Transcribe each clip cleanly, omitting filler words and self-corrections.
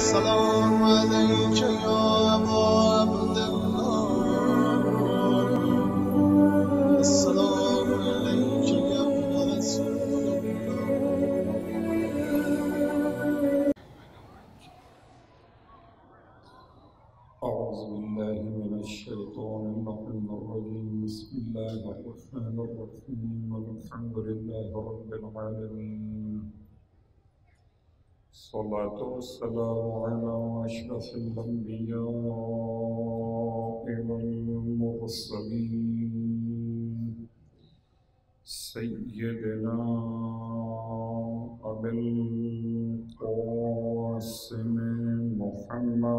السلام عليك يا أبا عبد الله. السلام عليك يا ابن رسول الله. أعوذ بالله من الشيطان اللعين الرجيم. بسم الله الرحمن الرحيم. الحمد لله رب العالمين. الصلاة والسلام على أشرف الأنبياء والمرسلين سيدنا أبي القاسم محمد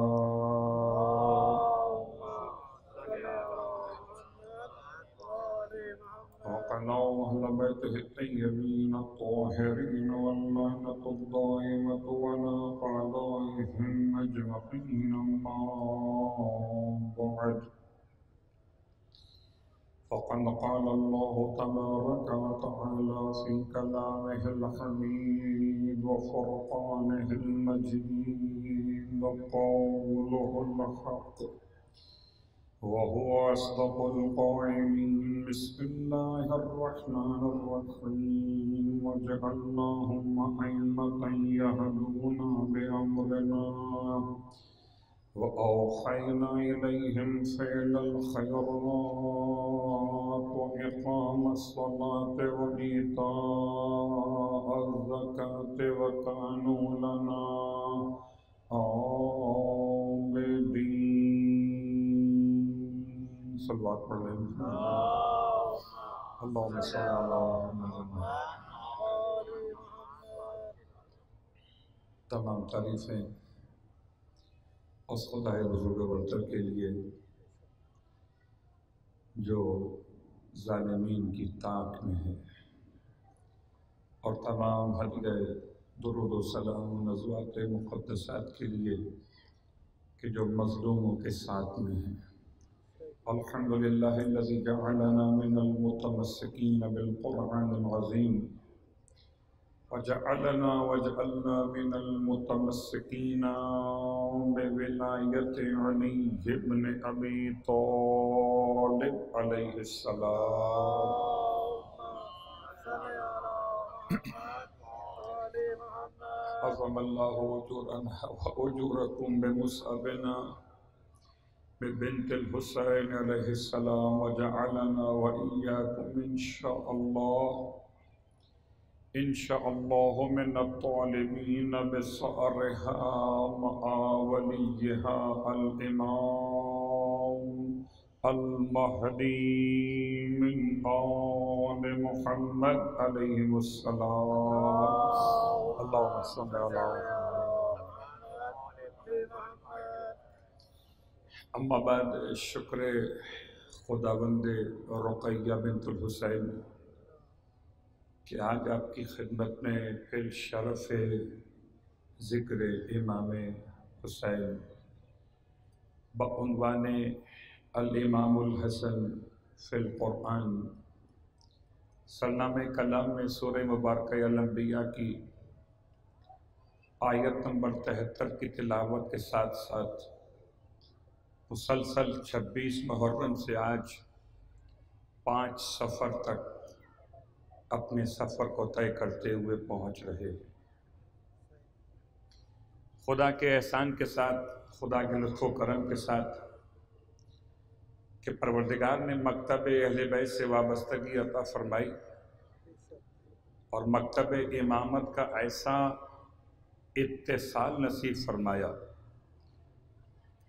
وعلى أهل بيته الطيبين الطاهرين واللعنة الدائمة على أعدائهم أجمعين. أما بعد، فقد قال الله تبارك وتعالى في كلامه الحميد وفرقانه المجيد قوله الحق وهو أصدق القائلين. بسم الله الرحمن الرحيم. وجعلناهم أئمة يهدون بأمرنا وأوحينا إليهم فعل الخيرات وإقام الصلاة وإيتاء الزكاة وكانوا لنا عابدين. صلوات پڑھ لیں. اللهم صل على محمد. تمام تعریفیں اس خدا بزرگ برتر کے لیے جو ظالمین کی طاق میں ہے، اور تمام ہدیہ درود و سلام و نزوات مقدسات کے لیے کہ جو مظلوموں کے ساتھ میں ہیں. الحمدللہ الذی جعلنا من المتمسکین بالقرآن العظیم وجعلنا من المتمسکین بولایت علی ابن ابی طالب علیہ السلام. عظم اللہ اجورنا واجورکم بمصعبنا ببنت الحسین علیہ السلام وجعلنا وإياكم إن شاء الله من الطالبين بصأرها مع وليها الإمام المهدي من آل محمد عليه السلام. اللهم صل على محمد. اما بعد، شکر خداوند رقیہ بنت الحسین کہ آج آپ کی خدمت میں پھر شرف ذکر امام حسین بعنوان الامام الحسن فی القرآن سرنامہ کلام میں سورہ مبارکہ الانبیاء کی آیت نمبر 73 کی تلاوت کے ساتھ ساتھ مسلسل 26 محرم سے آج 5 سفر تک اپنے سفر کو طے کرتے ہوئے پہنچ رہے ہیں. خدا کے احسان کے ساتھ، خدا کے لطف و کرم کے ساتھ کہ پروردگار نے مکتب اہل بیت سے وابستگی عطا فرمائی اور مکتب امامت کا ایسا اتصال نصیب فرمایا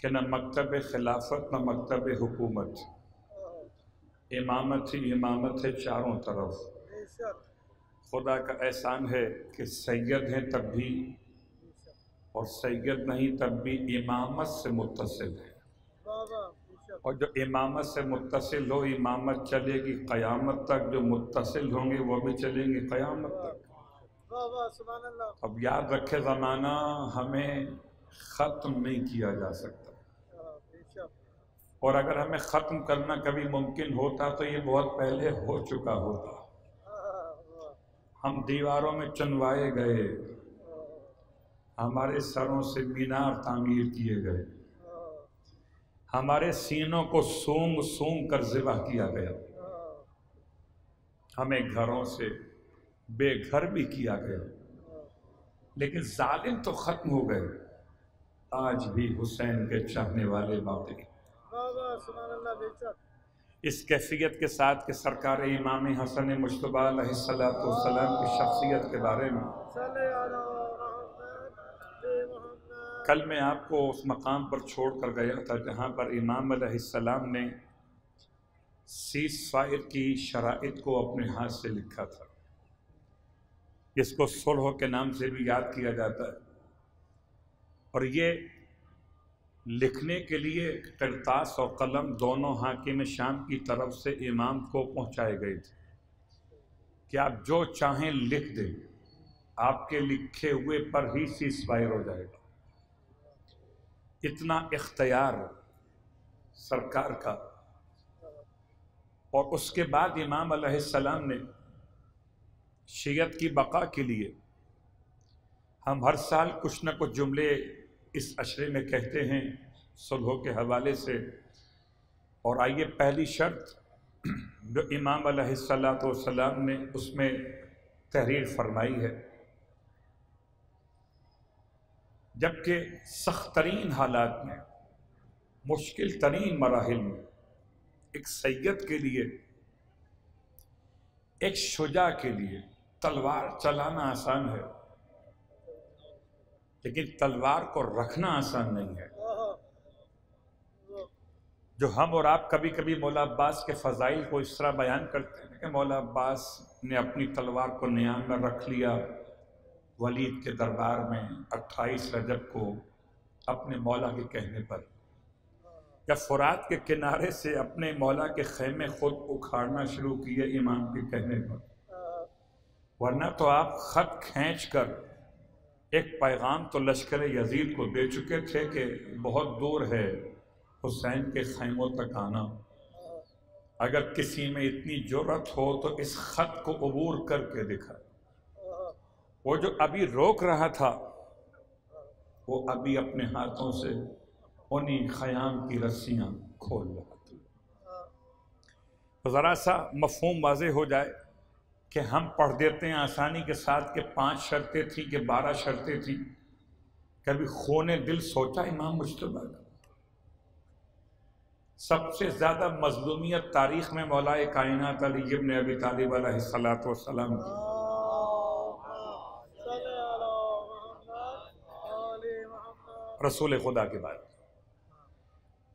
کہ نہ مکتب خلافت نہ مکتب حکومت، امامت ہی امامت ہے چاروں طرف. خدا کا احسان ہے کہ سید ہیں تب بھی اور سید نہیں تب بھی امامت سے متصل ہے، اور جو امامت سے متصل ہو امامت چلے گی قیامت تک، جو متصل ہوں گے وہ بھی چلیں گے قیامت تک. اب یاد رکھے زمانہ ہمیں ختم نہیں کیا جا سکتا، اور اگر ہمیں ختم کرنا کبھی ممکن ہوتا تو یہ بہت پہلے ہو چکا ہوتا. ہم دیواروں میں چنوائے گئے، ہمارے سروں سے مینار تعمیر کیے گئے، ہمارے سینوں کو سونگ سونگ کر ذبح کیا گیا، ہمیں گھروں سے بے گھر بھی کیا گیا، لیکن ظالم تو ختم ہو گئے، آج بھی حسین کے چاہنے والے باقی۔ اس کیفیت کے ساتھ کہ سرکار امام حسن مجتبی علیہ السلام کی شخصیت کے بارے میں کل میں آپ کو اس مقام پر چھوڑ کر گیا تھا جہاں پر امام علیہ السلام نے سیز فائر کی شرائط کو اپنے ہاتھ سے لکھا تھا، جس کو صلح کے نام سے بھی یاد کیا جاتا ہے، اور یہ لکھنے کے لیے کرتاس اور قلم دونوں حاکم شام کی طرف سے امام کو پہنچائے گئے تھے کہ آپ جو چاہیں لکھ دیں، آپ کے لکھے ہوئے پر ہی سیز فائر ہو جائے گا۔ اتنا اختیار سرکار کا، اور اس کے بعد امام علیہ السلام نے شیعت کی بقا کے لیے، ہم ہر سال کچھ نہ کچھ جملے اس عشرے میں کہتے ہیں صلح کے حوالے سے، اور آئیے پہلی شرط جو امام علیہ السلام نے اس میں تحریر فرمائی ہے، جبکہ سخت ترین حالات میں، مشکل ترین مراحل میں ایک سید کے لیے، ایک شجاع کے لیے تلوار چلانا آسان ہے، لیکن تلوار کو رکھنا آسان نہیں ہے۔ جو ہم اور آپ کبھی کبھی مولا عباس کے فضائل کو اس طرح بیان کرتے ہیں کہ مولا عباس نے اپنی تلوار کو نیام میں رکھ لیا ولید کے دربار میں 28 رجب کو اپنے مولا کے کہنے پر، یا فرات کے کنارے سے اپنے مولا کے خیمے خود اکھاڑنا شروع کیے امام کے کہنے پر، ورنہ تو آپ خط کھینچ کر ایک پیغام تو لشکر یزید کو دے چکے تھے کہ بہت دور ہے حسین کے خیموں تک آنا، اگر کسی میں اتنی جرأت ہو تو اس خط کو عبور کر کے دکھا۔ وہ جو ابھی روک رہا تھا وہ ابھی اپنے ہاتھوں سے انہی خیام کی رسیاں کھول رہا تھا۔ ذرا سا مفہوم واضح ہو جائے کہ ہم پڑھ دیتے ہیں آسانی کے ساتھ کہ 5 شرطیں تھیں کہ 12 شرطیں تھیں، کبھی خون دل سوچا امام مجتبی کا؟ سب سے زیادہ مظلومیت تاریخ میں مولا کائنات علی ابن ابی طالب علیہ السلام کی، رسول خدا کے بعد،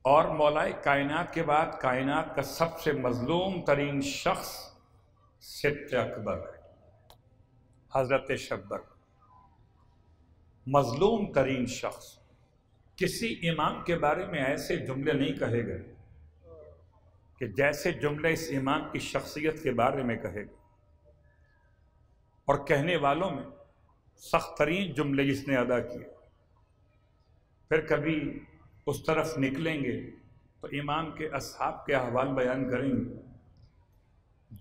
اور مولا کائنات کے بعد کائنات کا سب سے مظلوم ترین شخص صدق اکبر ہے، حضرت شبر، مظلوم ترین شخص۔ کسی امام کے بارے میں ایسے جملے نہیں کہے گئے کہ جیسے جملے اس امام کی شخصیت کے بارے میں کہے گئے، اور کہنے والوں میں سخت ترین جملے جس نے ادا کیے۔ پھر کبھی اس طرف نکلیں گے تو امام کے اصحاب کے احوال بیان کریں گے۔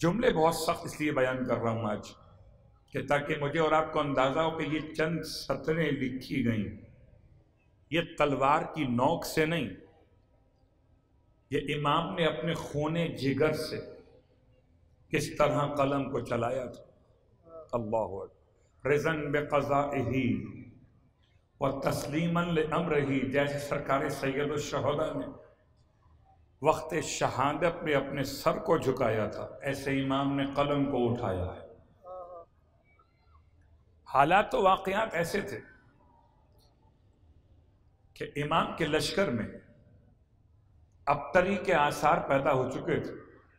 جملے بہت سخت اس لیے بیان کر رہا ہوں آج کہ تاکہ مجھے اور آپ کو اندازہ ہو کہ یہ چند سطریں لکھی گئیں، یہ تلوار کی نوک سے نہیں، یہ امام نے اپنے خون جگر سے کس طرح قلم کو چلایا تھا۔ اللہ اکبر، رضاً بقضائہ وتسلیماً لامرہ، جیسے سرکار سید الشہداء نے وقت شہادت میں اپنے سر کو جھکایا تھا، ایسے امام نے قلم کو اٹھایا ہے۔ حالات و واقعات ایسے تھے کہ امام کے لشکر میں ابتری کے آثار پیدا ہو چکے تھے،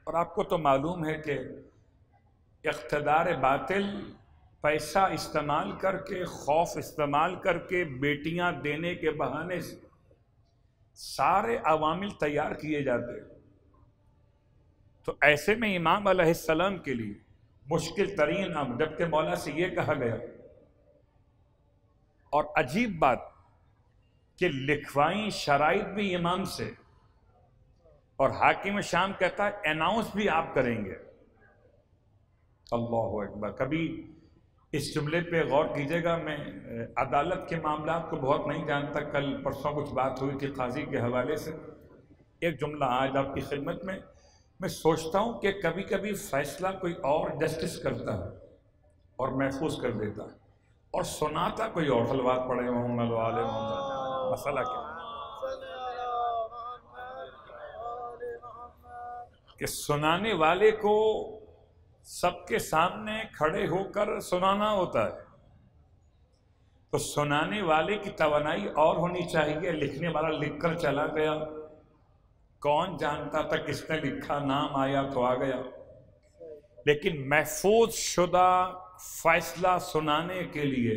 اور آپ کو تو معلوم ہے کہ اقتدار باطل پیسہ استعمال کر کے، خوف استعمال کر کے، بیٹیاں دینے کے بہانے سے سارے عوامل تیار کیے جاتے ہیں۔ تو ایسے میں امام علیہ السلام کے لیے مشکل ترین امر، جبکہ مولا سے یہ کہا گیا، اور عجیب بات کہ لکھوائی شرائط بھی امام سے، اور حاکم شام کہتا ہے اناؤنس بھی آپ کریں گے۔ اللہ اکبر، کبھی اس جملے پہ غور کیجیے گا. میں عدالت کے معاملات کو بہت نہیں جانتا. کل پرسوں کچھ بات ہوئی تھی قاضی کے حوالے سے. ایک جملہ آج آپ کی خدمت میں سوچتا ہوں کہ کبھی کبھی فیصلہ کوئی اور جسٹس کرتا ہے اور محفوظ کر دیتا ہے اور سناتا کوئی اور. صلوات پڑھے محمد و آل محمد. مسئلہ کیا کہ سنانے والے کو سب کے سامنے کھڑے ہو کر سنانا ہوتا ہے. تو سنانے والے کی توانائی اور ہونی چاہیے. لکھنے والا لکھ کر چلا گیا, کون جانتا تھا کس نے لکھا, نام آیا تو آ گیا. لیکن محفوظ شدہ فیصلہ سنانے کے لیے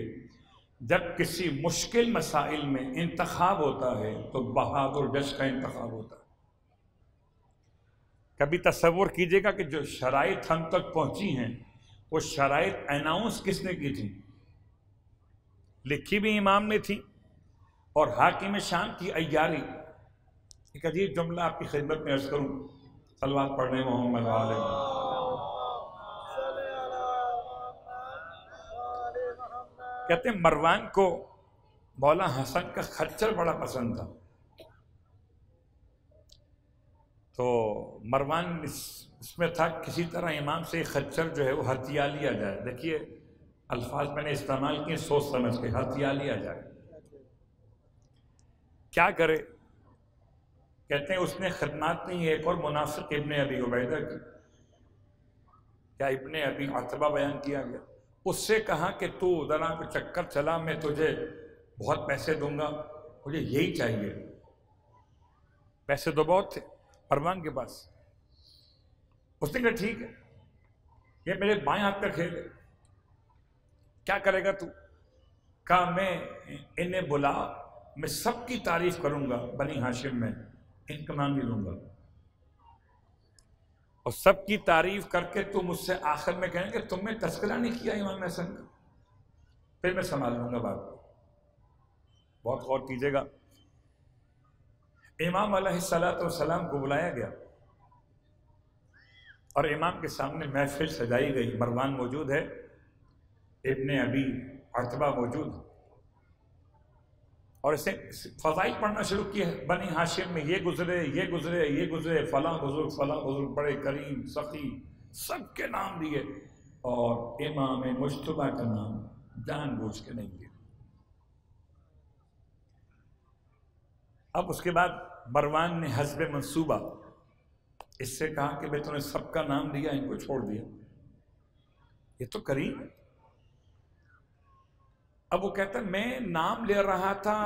جب کسی مشکل مسائل میں انتخاب ہوتا ہے تو بہادر جج کا انتخاب ہوتا ہے. کبھی تصور کیجئے گا کہ جو شرائط ہم تک پہنچی ہیں وہ شرائط اناؤنس کس نے کی تھی؟ لکھی بھی امام نے تھی اور حاکم شان کی عیاری. ایک عجیب جملہ آپ کی خدمت میں عرض کروں. صلوات پڑھنے محمد و آل محمد. کہتے ہیں مروان کو مولا حسن کا خچر بڑا پسند تھا. تو مروان اس میں تھا کسی طرح امام سے خچر جو ہے وہ ہتھیا لیا جائے. دیکھیے الفاظ میں نے استعمال کیے سوچ سمجھ کے. ہتھیا لیا جائے. کیا کرے؟ کہتے ہیں اس نے خدمات نہیں. ایک اور منافق ابن ابی عبیدہ کی, کیا ابن ابی عتبہ بیان کیا گیا. اس سے کہا کہ تو ذرا کو چکر چلا, میں تجھے بہت پیسے دوں گا, مجھے یہی چاہیے. پیسے تو بہت تھے مروان کے پاس. اس نے کہا ٹھیک ہے, یہ میرے بائیں ہاتھ کا کھیل ہے, کیا کرے گا تو؟ کہا میں انہیں بلا, میں سب کی تعریف کروں گا بنی ہاشم میں, ان کا نام بھی لوں گا اور سب کی تعریف کر کے تم مجھ سے آخر میں کہیں کہ تم نے تذکرہ نہیں کیا امام حسن کا, پھر میں سنبھال لوں گا بات کو. بہت غور کیجیے گا. امام علیہ السلام کو بلایا گیا اور امام کے سامنے محفل سجائی گئی. مروان موجود ہے, ابن ابی عتبہ موجود ہے اور اسے فضائل پڑھنا شروع کیا. بنی ہاشم میں یہ گزرے, یہ گزرے, یہ گزرے, فلاں بزرگ بڑے کریم سخی, سب کے نام لیے اور امام مجتبیٰ کا نام جان بوجھ کے نہیں لیا. اب اس کے بعد مروان نے حسب منصوبہ اس سے کہا کہ میں تم نے سب کا نام لیا, ان کو چھوڑ دیا, یہ تو کریم ہے. اب وہ کہتا ہے میں نام لے رہا تھا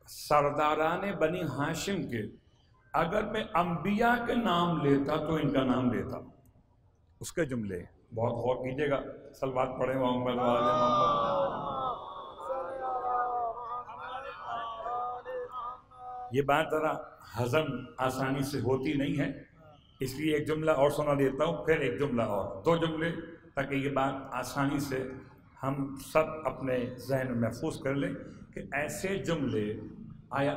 سرداران بنی ہاشم کے, اگر میں انبیاء کے نام لیتا تو ان کا نام لیتا. اس کے جملے بہت غور کیجیے گا. صلوات پڑھیں محمد و آل محمد. یہ بات ذرا ہضم آسانی سے ہوتی نہیں ہے, اس لیے ایک جملہ اور سنا دیتا ہوں, پھر ایک جملہ اور, 2 جملے, تاکہ یہ بات آسانی سے ہم سب اپنے ذہن میں محفوظ کر لیں کہ ایسے جملے آیا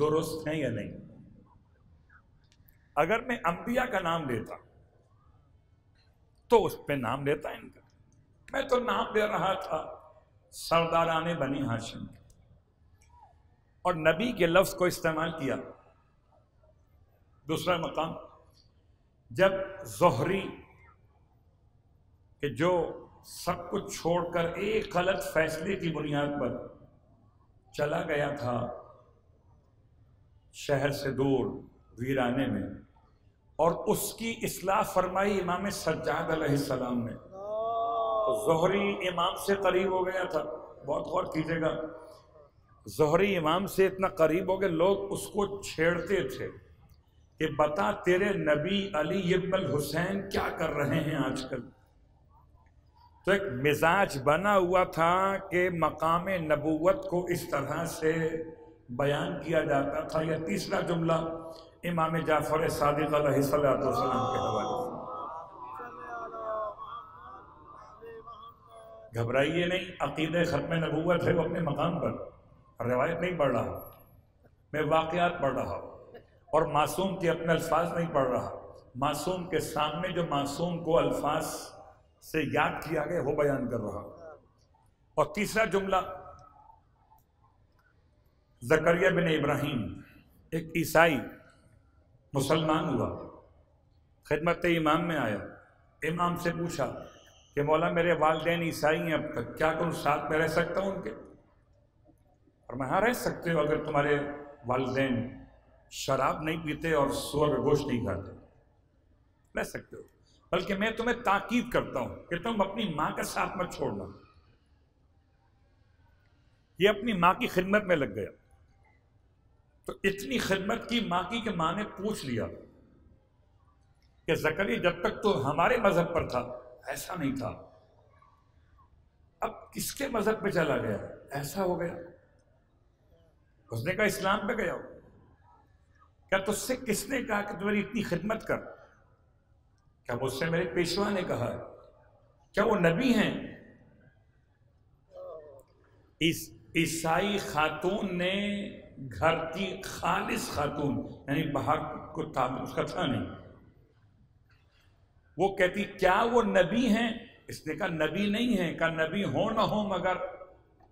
درست ہیں یا نہیں. اگر میں انبیاء کا نام لیتا تو اس پہ نام لیتا ان کا. میں تو نام لے رہا تھا سرداران بنی ہاشم اور نبی کے لفظ کو استعمال کیا. دوسرا مقام, جب زہری کہ جو سب کچھ چھوڑ کر ایک غلط فیصلے کی بنیاد پر چلا گیا تھا شہر سے دور ویرانے میں, اور اس کی اصلاح فرمائی امام سجاد علیہ السلام نے, تو زہری امام سے قریب ہو گیا تھا. بہت غور کیجیے گا. زہری امام سے اتنا قریب ہو گئے, لوگ اس کو چھیڑتے تھے کہ بتا تیرے نبی علی ابن الحسین کیا کر رہے ہیں آج کل. تو ایک مزاج بنا ہوا تھا کہ مقام نبوت کو اس طرح سے بیان کیا جاتا تھا. یا تیسرا جملہ امام جعفر صادق علیہ السلام کے حوالے سے. گھبرائیے نہیں, عقیدہ ختم نبوت ہے وہ اپنے مقام پر. روایت نہیں پڑھ رہا, میں واقعات پڑھ رہا ہوں, اور معصوم کے اپنے الفاظ نہیں پڑھ رہا. معصوم کے سامنے جو معصوم کو الفاظ سے یاد کیا گیا وہ بیان کر رہا. اور تیسرا جملہ زکریا بن ابراہیم، ایک عیسائی مسلمان ہوا، خدمت امام میں آیا، امام سے پوچھا کہ مولا میرے والدین عیسائی ہیں اب تک، کیا تم ساتھ میں رہ سکتا ہوں ان کے؟ اور میں ہاں رہ سکتے ہو اگر تمہارے والدین شراب نہیں پیتے اور سور کا گوشت نہیں کھاتے، رہ سکتے ہو، بلکہ میں تمہیں تاکید کرتا ہوں کہ تم اپنی ماں کا ساتھ مت چھوڑنا. یہ اپنی ماں کی خدمت میں لگ گیا. تو اتنی خدمت کی ماں کی کہ ماں نے پوچھ لیا کہ زکریا جب تک تو ہمارے مذہب پر تھا ایسا نہیں تھا، اب کس کے مذہب پہ چلا گیا ایسا ہو گیا؟ اس نے کہا اسلام پہ گیا ہو. کیا تجھ سے کس نے کہا کہ تمہاری اتنی خدمت کر؟ کیا مجھ سے میرے پیشوا نے کہا ہے؟ کیا وہ نبی ہیں؟ عیسائی خاتون نے، گھر کی خالص خاتون، یعنی باہر کو تعلق اس کا تھا نہیں، وہ کہتی کیا وہ نبی ہیں؟ اس نے کہا نبی نہیں ہیں. کہا نبی ہو نہ ہو مگر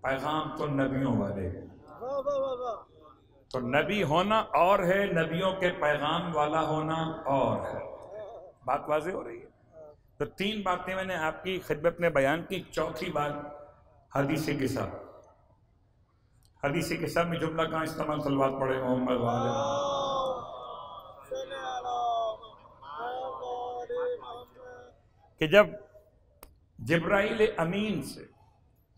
پیغام تو نبیوں والے. تو نبی ہونا اور ہے، نبیوں کے پیغام والا ہونا اور ہے. بات واضح ہو رہی ہے؟ تو تین باتیں میں نے آپ کی خدمت میں بیان کی. چوتھی بات حدیث کے ساتھ، حدیث کے ساتھ میں جملہ کہاں استعمال؟ صلوات پڑھے محمد والے. کہ جب جبرائیل امین سے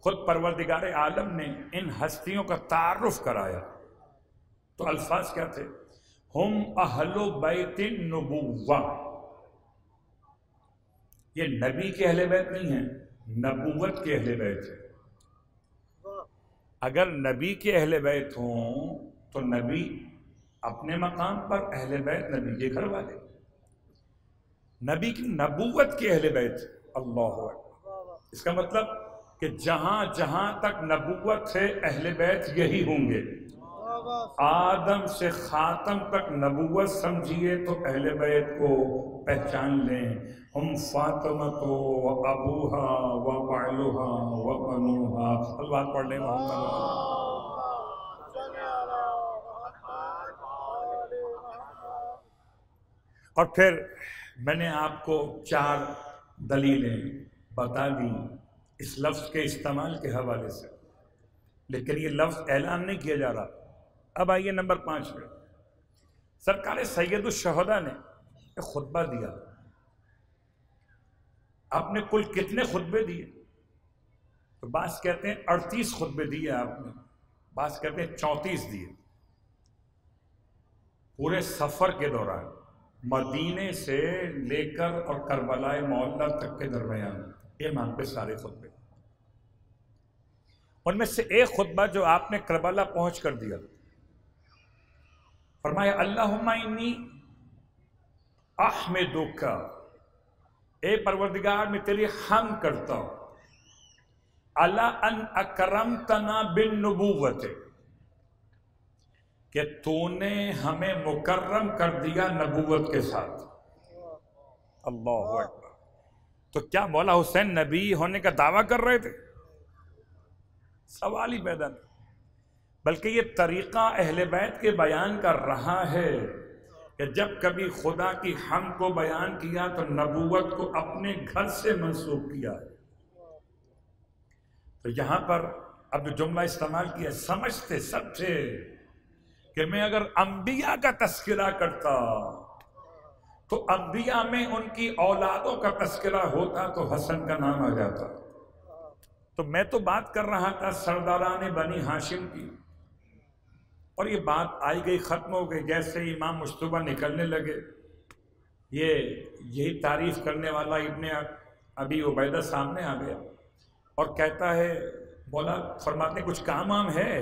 خود پروردگار عالم نے ان ہستیوں کا تعارف کرایا تو الفاظ کیا تھے؟ ہم اہل بیت النبوہ. یہ نبی کے اہل بیت نہیں ہیں، نبوت کے اہل بیت ہیں. اگر نبی کے اہل بیت ہوں تو نبی اپنے مقام پر، اہل بیت نبی کے گھر والے. نبی کی نبوت کے اہل بیت، اللہ اکبر. اس کا مطلب کہ جہاں جہاں تک نبوت ہے اہل بیت یہی ہوں گے. آدم سے خاتم تک نبوت سمجھیے تو اہل بیت کو پہچان لیں. ہم فاطمہ و ابوہا و بعلہا و بنوہا. اللہ پڑھ لیں محمد. اور پھر میں نے آپ کو 4 دلیلیں بتا دی اس لفظ کے استعمال کے حوالے سے، لیکن یہ لفظ اعلان نہیں کیا جا رہا. اب آئیے نمبر 5 پہ. سرکار سید الشہداء نے ایک خطبہ دیا. آپ نے کل کتنے خطبے دیے؟ تو بعض کہتے ہیں 38 خطبے دیے آپ نے، بعض کہتے ہیں 34 دیے. پورے سفر کے دوران مدینے سے لے کر اور کربلا معلی تک کے درمیان امام پہ سارے خطبے. ان میں سے ایک خطبہ جو آپ نے کربلا پہنچ کر دیا، فرمایا اللہم انی احمدک، اے پروردگار میں تیری حمد کرتا ہوں، علی ان اکرمتنا بالنبوت، کہ تو نے ہمیں مکرم کر دیا نبوت کے ساتھ. اللہ اکبر. تو کیا مولا حسین نبی ہونے کا دعویٰ کر رہے تھے؟ سوال ہی پیدا نہیں. بلکہ یہ طریقہ اہل بیت کے بیان کر رہا ہے کہ جب کبھی خدا کی حمد کو بیان کیا تو نبوت کو اپنے گھر سے منسوب کیا ہے. تو یہاں پر اب جو جملہ استعمال کیا، سمجھتے سب تھے کہ میں اگر انبیاء کا تذکرہ کرتا تو انبیاء میں ان کی اولادوں کا تذکرہ ہوتا تو حسن کا نام آ جاتا. تو میں تو بات کر رہا تھا سرداران بنی ہاشم کی، اور یہ بات آئی گئی ختم ہو گئی. جیسے امام مجتبیٰ نکلنے لگے، یہی تعریف کرنے والا ابن ابی عبیدہ سامنے آ گیا اور کہتا ہے مولا فرماتے کچھ کام عام ہے؟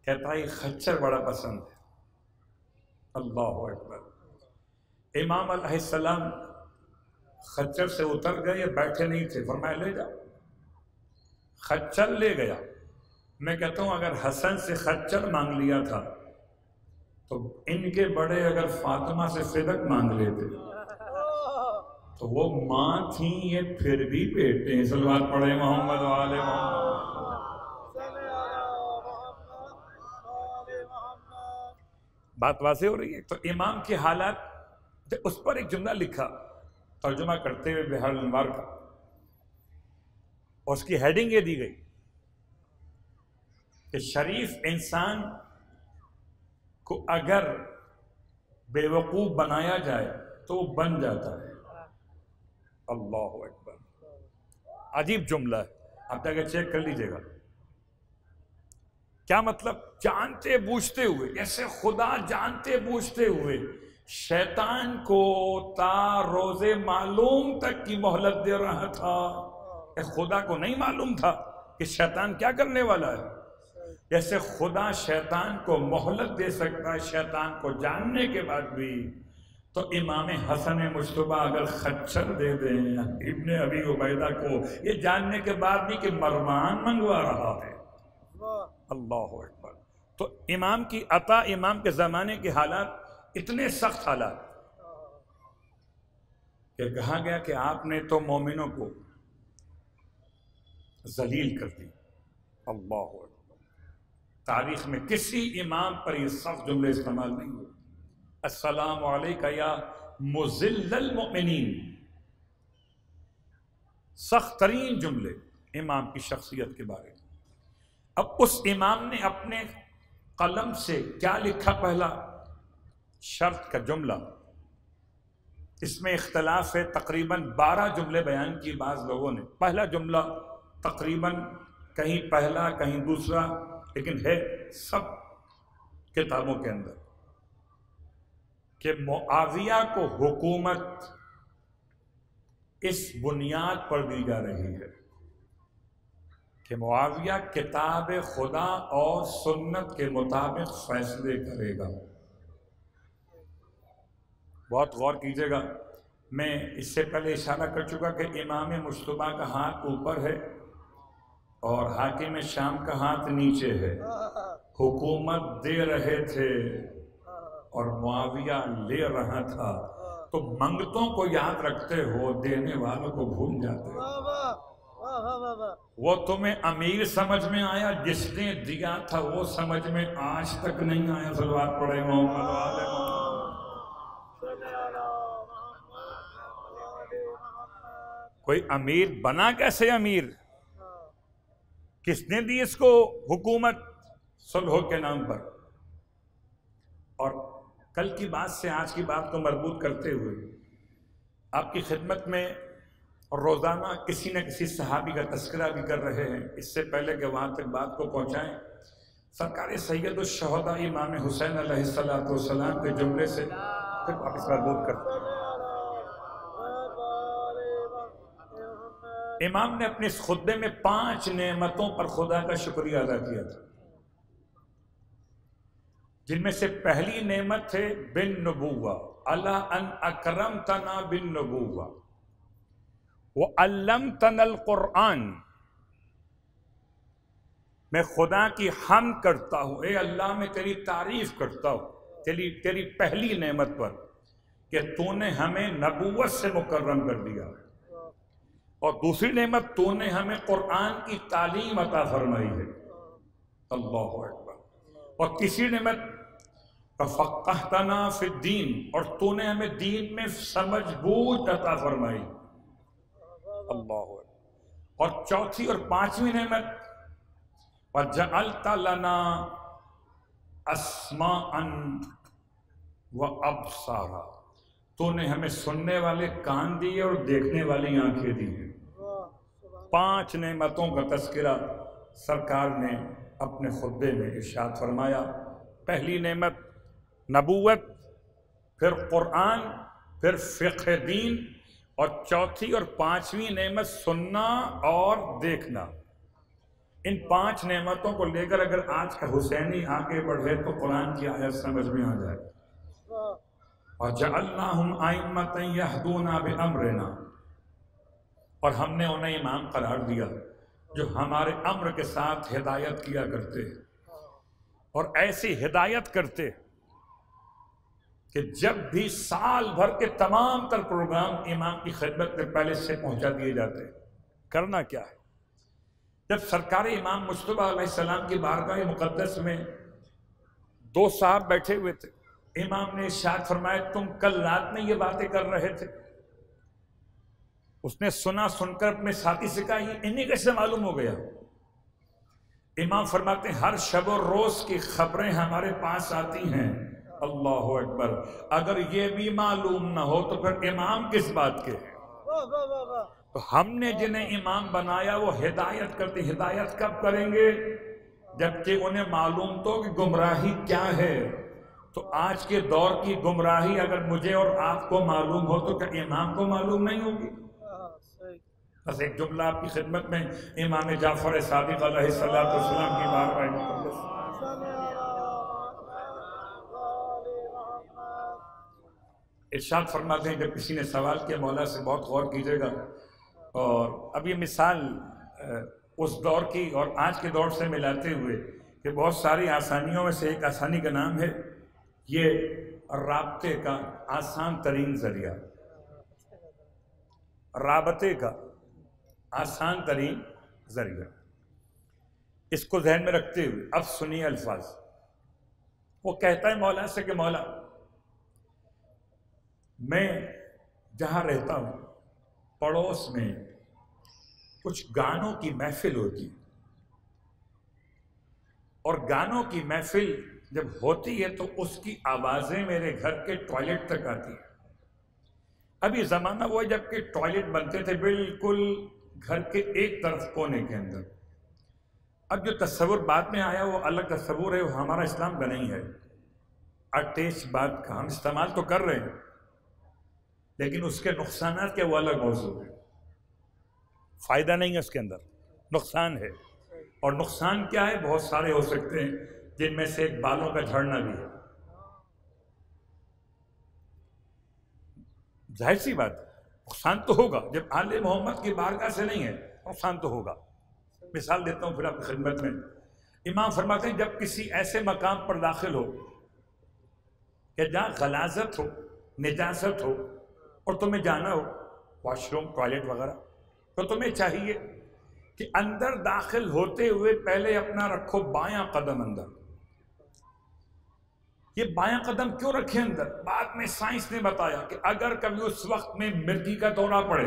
کہتا ہے خچر بڑا پسند ہے. اللہ اکبر. امام علیہ السلام خچر سے اتر گئے، بیٹھے نہیں تھے، فرمایا لے جا. خچر لے گیا. میں کہتا ہوں اگر حسن سے خچر مانگ لیا تھا تو ان کے بڑے اگر فاطمہ سے فدق مانگ لیتے تو وہ ماں تھیں، یہ پھر بھی بیٹے ہیں. صلوات پڑھے محمد وآل محمد. بات واضح ہو رہی ہے. تو امام کے حالات، اس پر ایک جملہ لکھا ترجمہ کرتے ہوئے بہار الانوار کا، اور اس کی ہیڈنگ یہ دی گئی کہ شریف انسان کو اگر بے وقوف بنایا جائے تو وہ بن جاتا ہے. اللہ اکبر. عجیب جملہ ہے، آپ جا کے چیک کر لیجئے گا. کیا مطلب؟ جانتے بوجھتے ہوئے، جیسے خدا جانتے بوجھتے ہوئے شیطان کو تا روز معلوم تک کی مہلت دے رہا تھا. کہ خدا کو نہیں معلوم تھا کہ شیطان کیا کرنے والا ہے. جیسے خدا شیطان کو مہلت دے سکتا ہے شیطان کو جاننے کے بعد بھی، تو امام حسن مجتبیٰ اگر خچر دے دیں ابن ابی عبیدہ کو یہ جاننے کے بعد بھی کہ مروان منگوا رہا ہے. اللہ اکبر. تو امام کی عطا، امام کے زمانے کے حالات اتنے سخت حالات کہ کہا گیا کہ آپ نے تو مومنوں کو ذلیل کر دی. اللہ اکبر. تاریخ میں کسی امام پر یہ سخت جملے استعمال نہیں ہوئے. السلام علیکہ یا مذل المؤمنین. سخت ترین جملے امام کی شخصیت کے بارے میں. اب اس امام نے اپنے قلم سے کیا لکھا؟ پہلا شرط کا جملہ، اس میں اختلاف ہے، تقریباً 12 جملے بیان کی بعض لوگوں نے. پہلا جملہ تقریباً کہیں پہلا کہیں دوسرا، لیکن ہے سب کتابوں کے اندر کہ معاویہ کو حکومت اس بنیاد پر دی جا رہی ہے کہ معاویہ کتاب خدا اور سنت کے مطابق فیصلے کرے گا. بہت غور کیجئے گا. میں اس سے پہلے اشارہ کر چکا کہ امام مجتبیٰ کا ہاتھ اوپر ہے اور حاکم شام کا ہاتھ نیچے ہے. حکومت دے رہے تھے اور معاویہ لے رہا تھا. تو منگتوں کو یاد رکھتے ہو، دینے والوں کو بھول جاتے ہو. وہ تمہیں امیر سمجھ میں آیا، جس نے دیا تھا وہ سمجھ میں آج تک نہیں آیا. صلوات پڑھے محمد وآل محمد. کوئی امیر بنا کیسے امیر؟ کس نے دی اس کو حکومت؟ صلح کے نام پر. اور کل کی بات سے آج کی بات کو مربوط کرتے ہوئے آپ کی خدمت میں روزانہ کسی نہ کسی صحابی کا تذکرہ بھی کر رہے ہیں. اس سے پہلے کہ وہاں تک بات کو پہنچائیں، سرکار سید الشہداء امام حسین علیہ السلام کے جملے سے پھر واپس مربوط کرتے ہیں. امام نے اپنے اس خطبے میں 5 نعمتوں پر خدا کا شکریہ ادا کیا تھا، جن میں سے پہلی نعمت ہے بالنبوہ، اللہ ان اکرمتنا بالنبوہ وعلمتنا القرآن. میں خدا کی حمد کرتا ہوں، اے اللہ میں تیری تعریف کرتا ہوں تیری پہلی نعمت پر کہ تو نے ہمیں نبوت سے مکرم کر دیا، اور دوسری نعمت تو نے ہمیں قرآن کی تعلیم عطا فرمائی ہے. اللہ اکبر. اور تیسری نعمت فقہتنا فی الدین، اور تو نے ہمیں دین میں سمجھ بوجھ عطا فرمائی. اللہ اکبر. اور چوتھی اور پانچویں نعمت وَجَعَلْتَ لَنَا أَسْمَاعًا وَأَبْصَارًا، تو نے ہمیں سننے والے کان دیے اور دیکھنے والی آنکھیں دی ہیں. 5 نعمتوں کا تذکرہ سرکار نے اپنے خطبے میں ارشاد فرمایا. پہلی نعمت نبوت، پھر قرآن، پھر فقہ دین، اور چوتھی اور پانچویں نعمت سننا اور دیکھنا. ان 5 نعمتوں کو لے کر اگر آج کا حسینی آگے بڑھے تو قرآن کی آیت سمجھ میں آ جائے. وَجَعَلْنَاهُمْ أَئِمَّةً يَهْدُونَ بِأَمْرِنَا، اور ہم نے انہیں امام قرار دیا جو ہمارے امر کے ساتھ ہدایت کیا کرتے، اور ایسی ہدایت کرتے کہ جب بھی سال بھر کے تمام تر پروگرام امام کی خدمت میں پہلے سے پہنچا دیے جاتے ہیں۔ کرنا کیا ہے؟ جب سرکار امام مجتبیٰ علیہ السلام کی بارگاہ مقدس میں دو صاحب بیٹھے ہوئے تھے، امام نے ارشاد فرمایا تم کل رات میں یہ باتیں کر رہے تھے؟ اس نے سنا، سن کر اپنے ساتھی سے کہا یہ انہیں کیسے معلوم ہو گیا؟ امام فرماتے ہیں ہر شب و روز کی خبریں ہمارے پاس آتی ہیں۔ اللہ اکبر! اگر یہ بھی معلوم نہ ہو تو پھر امام کس بات کے ہیں؟ تو ہم نے جنہیں امام بنایا وہ ہدایت کرتے، ہدایت کب کریں گے؟ جبکہ انہیں معلوم تو کہ گمراہی کیا ہے۔ تو آج کے دور کی گمراہی اگر مجھے اور آپ کو معلوم ہو تو کیا امام کو معلوم نہیں ہوگی؟ بس ایک جملہ آپ کی خدمت میں امام جعفر صادق علیہ السلام کی بارگاہ مقدس ارشاد فرماتے ہیں کہ کسی نے سوال کیا مولا سے بہت غور کیجیے گا، اور اب یہ مثال اس دور کی اور آج کے دور سے ملاتے ہوئے کہ بہت ساری آسانیوں میں سے ایک آسانی کا نام ہے یہ رابطے کا آسان ترین ذریعہ، رابطے کا آسان ترین ذریعہ۔ اس کو ذہن میں رکھتے ہوئے اب سنیے الفاظ۔ وہ کہتا ہے مولا سے کہ مولا میں جہاں رہتا ہوں پڑوس میں کچھ گانوں کی محفل ہوتی ہے، اور گانوں کی محفل جب ہوتی ہے تو اس کی آوازیں میرے گھر کے ٹوائلٹ تک آتی ہیں۔ ابھی زمانہ وہ ہے جب کہ ٹوائلٹ بنتے تھے بالکل گھر کے ایک طرف کونے کے اندر۔ اب جو تصور بعد میں آیا وہ الگ تصور ہے، وہ ہمارا اسلام کا نہیں ہے۔ اٹیچ بات کا ہم استعمال تو کر رہے ہیں لیکن اس کے نقصانات کے وہ الگ موضوع ہے۔ فائدہ نہیں ہے اس کے اندر، نقصان ہے، اور نقصان کیا ہے؟ بہت سارے ہو سکتے ہیں جن میں سے ایک بالوں کا جھڑنا بھی ہے۔ ظاہر سی بات ہے نقصان تو ہوگا، جب آل محمد کی بارگاہ سے نہیں ہے نقصان تو ہوگا۔ مثال دیتا ہوں پھر آپ کی خدمت میں۔ امام فرماتے ہیں جب کسی ایسے مقام پر داخل ہو کہ جہاں غلاظت ہو، نجاست ہو، اور تمہیں جانا ہو واش روم، ٹوائلٹ وغیرہ، تو تمہیں چاہیے کہ اندر داخل ہوتے ہوئے پہلے اپنا رکھو بایاں قدم اندر۔ یہ بایاں قدم کیوں رکھے اندر؟ بعد میں سائنس نے بتایا کہ اگر کبھی اس وقت میں مرگی کا دورہ پڑے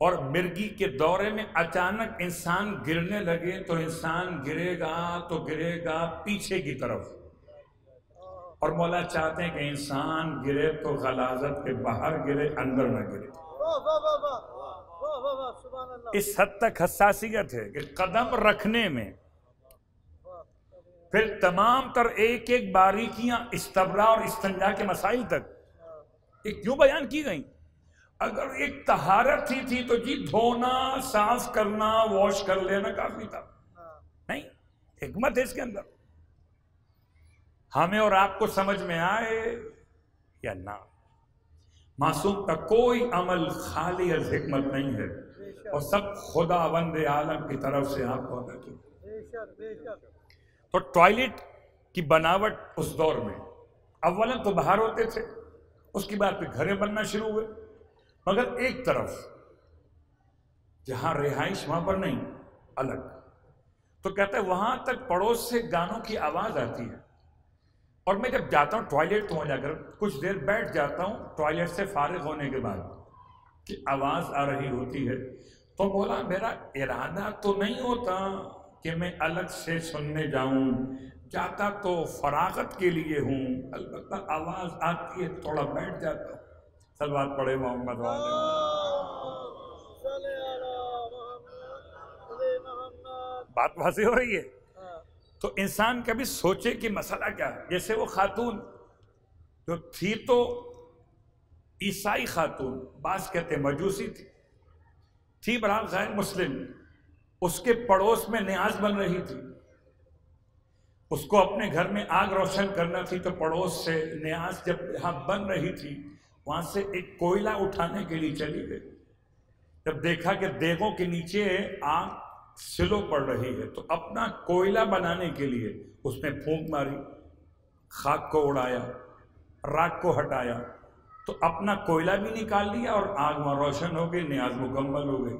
اور مرگی کے دورے میں اچانک انسان گرنے لگے تو انسان گرے گا پیچھے کی طرف، اور مولا چاہتے ہیں کہ انسان گرے تو غلاظت کے باہر گرے، اندر نہ گرے۔ اس حد تک حساسیت ہے کہ قدم رکھنے میں پھر تمام تر ایک ایک باریکیاں استبرا اور استنجا کے مسائل تک ایک کیوں بیان کی گئیں؟ اگر ایک طہارت ہی تھی تو جی دھونا، صاف کرنا، واش کر لینا کافی تھا، نہیں، حکمت ہے اس کے اندر۔ ہمیں اور آپ کو سمجھ میں آئے یا نہ، معصوم کا کوئی عمل خالی از حکمت نہیں ہے، اور سب خدا بند عالم کی طرف سے آپ کو عطا کی۔ تو ٹوائلٹ کی بناوٹ اس دور میں اولا تو باہر ہوتے تھے، اس کی بعد پھر گھریں بننا شروع ہوئے، مگر ایک طرف جہاں رہائش وہاں پر نہیں، الگ۔ تو کہتا ہے وہاں تک پڑوس سے گانوں کی آواز آتی ہے، اور میں جب جاتا ہوں ٹوائلٹ تو وہاں جا کر کچھ دیر بیٹھ جاتا ہوں ٹوائلٹ سے فارغ ہونے کے بعد کہ آواز آ رہی ہوتی ہے، تو بولا میرا ارادہ تو نہیں ہوتا کہ میں الگ سے سننے جاؤں، جاتا تو فراغت کے لیے ہوں، البتہ آواز آتی ہے تھوڑا بیٹھ جاتا ہوں۔ صلوات پڑھے محمد بات واضح ہو رہی ہے؟ تو انسان کبھی سوچے کہ مسئلہ کیا ہے۔ جیسے وہ خاتون جو تھی تو عیسائی خاتون، بعض کہتے مجوسی تھی بہرحال غیر مسلم، اس کے پڑوس میں نیاز بن رہی تھی، اس کو اپنے گھر میں آگ روشن کرنا تھی، تو پڑوس سے نیاز جب یہاں بن رہی تھی وہاں سے ایک کوئلہ اٹھانے کے لیے چلی گئی۔ جب دیکھا کہ دیگوں کے نیچے آگ سلو پڑ رہی ہے تو اپنا کوئلہ بنانے کے لیے اس نے پھونک ماری، خاک کو اڑایا، راکھ کو ہٹایا، تو اپنا کوئلہ بھی نکال لیا اور آگ وہاں روشن ہو گئی، نیاز مکمل ہو گئی۔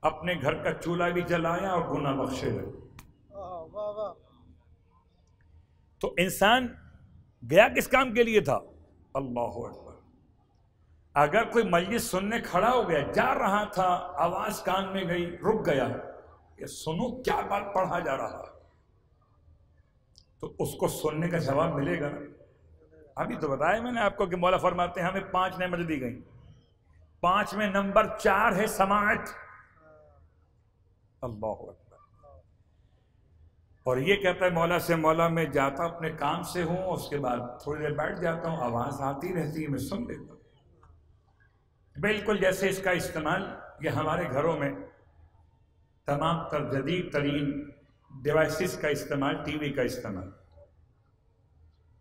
اپنے گھر کا چولہا بھی جلایا اور گناہ بخشے گئے۔ تو انسان گیا کس کام کے لیے تھا؟ اللہ اکبر۔ اگر کوئی مجلس سننے کھڑا ہو گیا، جا رہا تھا، آواز کان میں گئی، رک گیا کہ سنو کیا بات پڑھا جا رہا، تو اس کو سننے کا جواب ملے گا۔ ابھی تو بتایا میں نے آپ کو کہ مولا فرماتے ہیں ہمیں 5 نعمتیں دی گئیں، 5 میں نمبر 4 ہے سماعت۔ اللہ اکبر۔ اور یہ کہتا ہے مولا سے، مولا میں جاتا اپنے کام سے ہوں، اس کے بعد تھوڑی دیر بیٹھ جاتا ہوں، آواز آتی رہتی ہے، میں سن لیتا ہوں۔ بالکل جیسے اس کا استعمال یہ ہمارے گھروں میں تمام تر جدید ترین ڈیوائسز کا استعمال، ٹی وی کا استعمال،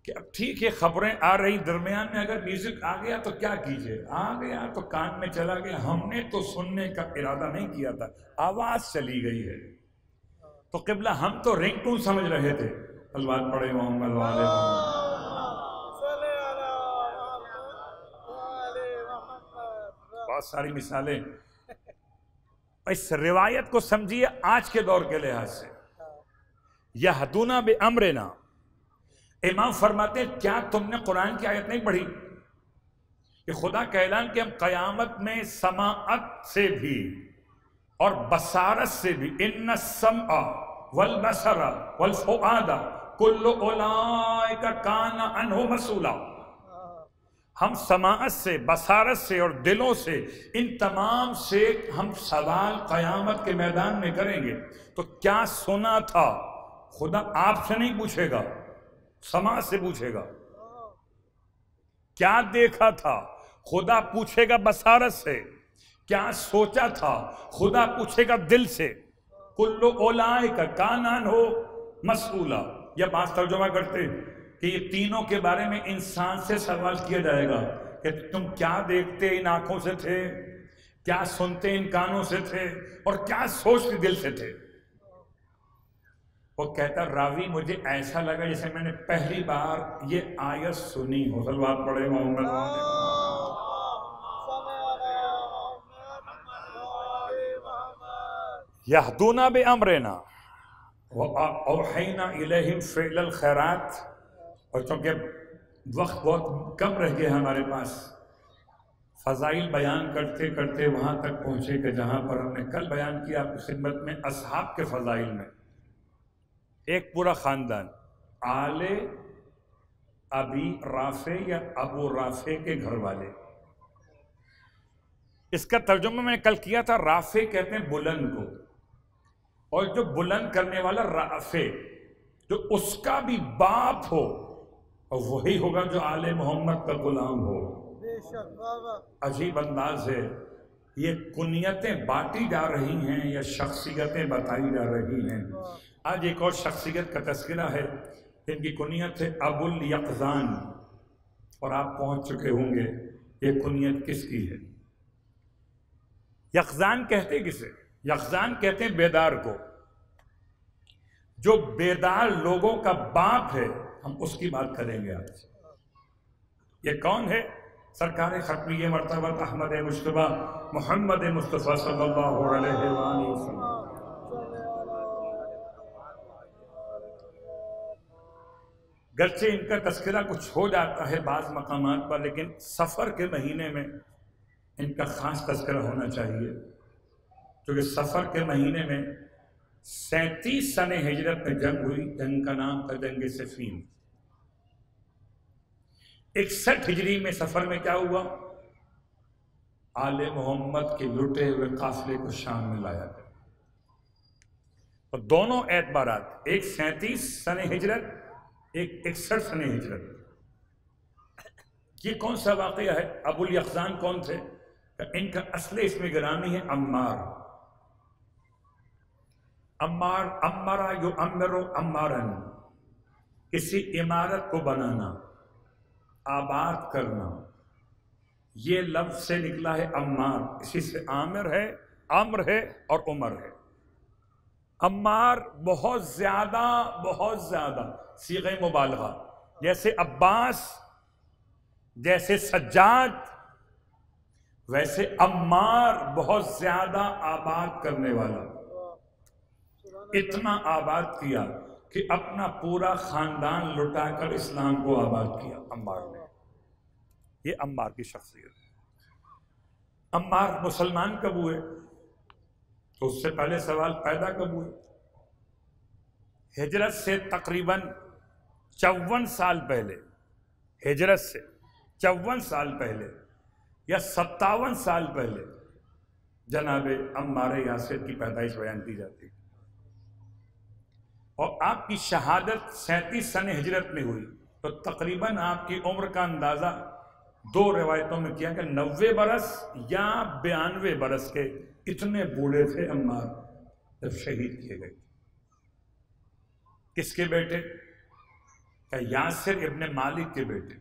کہ اب ٹھیک ہے خبریں آ رہی، درمیان میں اگر میوزک آ گیا تو کیا کیجئے، آ گیا تو کان میں چلا گیا، ہم نے تو سننے کا ارادہ نہیں کیا تھا، آواز چلی گئی ہے۔ تو قبلہ ہم تو رنگ ٹون سمجھ رہے تھے، الواد پڑھے محمد والے بہت ساری مثالیں۔ اس روایت کو سمجھیے آج کے دور کے لحاظ سے، یہدون بامرنا، امام فرماتے ہیں کیا تم نے قرآن کی آیت نہیں پڑھی کہ خدا کا اعلان کہ ہم قیامت میں سماعت سے بھی اور بصارت سے بھی، ان السمع والبصر والفؤاد کل اولئک کان عنہ مسئولا، ہم سماعت سے، بصارت سے اور دلوں سے، ان تمام سے ہم سوال قیامت کے میدان میں کریں گے۔ تو کیا سنا تھا خدا آپ سے نہیں پوچھے گا، سماعت سے پوچھے گا۔ کیا دیکھا تھا خدا پوچھے گا بصارت سے، کیا سوچا تھا خدا پوچھے گا دل سے۔ کل اولئک کان عنہ مسئولا، یا بات ترجمہ کرتے کہ یہ تینوں کے بارے میں انسان سے سوال کیا جائے گا کہ تم کیا دیکھتے ان آنکھوں سے تھے، کیا سنتے ان کانوں سے تھے، اور کیا سوچتے دل سے تھے۔ وہ کہتا راوی مجھے ایسا لگا جیسے میں نے پہلی بار یہ آیت سنی ہو، صلوات پڑھے محمد والے۔ یہدون بامرنا وأوحینا الیہم فعل الخیرات، اور چونکہ وقت بہت کم رہ گیا ہمارے پاس، فضائل بیان کرتے کرتے وہاں تک پہنچے کہ جہاں پر ہم نے کل بیان کیا آپ کی خدمت میں اصحاب کے فضائل میں، ایک پورا خاندان آل ابی رافع یا ابو رافع کے گھر والے۔ اس کا ترجمہ میں نے کل کیا تھا، رافع کہتے ہیں بلند کو، اور جو بلند کرنے والا رافع، جو اس کا بھی باپ ہو، اور وہی ہوگا جو آل محمد کا غلام ہو۔ عجیب انداز ہے، یہ کنیتیں بانٹی جا رہی ہیں یا شخصیتیں بتائی جا رہی ہیں۔ آج ایک اور شخصیت کا تذکرہ ہے، ان کی کنیت ہے ابو الیقظان، اور آپ پہنچ چکے ہوں گے یہ کنیت کس کی ہے۔ یقظان کہتے کسے؟ یقظان کہتے ہیں بیدار کو، جو بیدار لوگوں کا باپ ہے، ہم اس کی بات کریں گے آج۔ یہ کون ہے؟ سرکار ختمیہ مرتبہ احمد مجتبیٰ محمد مصطفیٰ صلی اللہ علیہ وآلہ وسلم۔ گرچہ ان کا تذکرہ کچھ ہو جاتا ہے بعض مقامات پر، لیکن سفر کے مہینے میں ان کا خاص تذکرہ ہونا چاہیے، کیونکہ سفر کے مہینے میں 37 سنہ ہجرت میں جنگ ہوئی، جنگ کا نام تھا جنگ صفین۔ 61 ہجری میں سفر میں کیا ہوا؟ آل محمد کے لٹے ہوئے قافلے کو شام میں لایا گیا۔ اور دونوں اعتبارات، ایک 37 سنہ ہجرت، ایک 61 سنہ ہجرت۔ یہ کون سا واقعہ ہے؟ ابو الیقظان کون تھے؟ ان کا اصل اسم گرامی ہے عمار۔ عمار، عمرہ یعمر عمارن، کسی عمارت کو بنانا، آباد کرنا، یہ لفظ سے نکلا ہے عمار، اسی سے عامر ہے، عمر ہے اور عمر ہے۔ عمار بہت زیادہ صیغہ مبالغہ، جیسے عباس، جیسے سجاد، ویسے عمار بہت زیادہ آباد کرنے والا، اتنا آباد کیا کہ اپنا پورا خاندان لٹا کر اسلام کو آباد کیا عمار نے۔ یہ عمار کی شخصیت۔ عمار مسلمان کب ہوئے؟ تو اس سے پہلے سوال پیدا کب ہوئے؟ ہجرت سے تقریباً 54 سال پہلے، ہجرت سے 54 سال پہلے یا 57 سال پہلے جناب عمار یاسر کی پیدائش بیان کی جاتی ہے، اور آپ کی شہادت 37 سن ہجرت میں ہوئی، تو تقریباً آپ کی عمر کا اندازہ دو روایتوں میں کیا کہ 90 برس یا 92 برس کے، اتنے بوڑھے تھے عمار جب شہید کیے گئے۔ کس کے بیٹے؟ کہ یاسر ابن مالک کے بیٹے،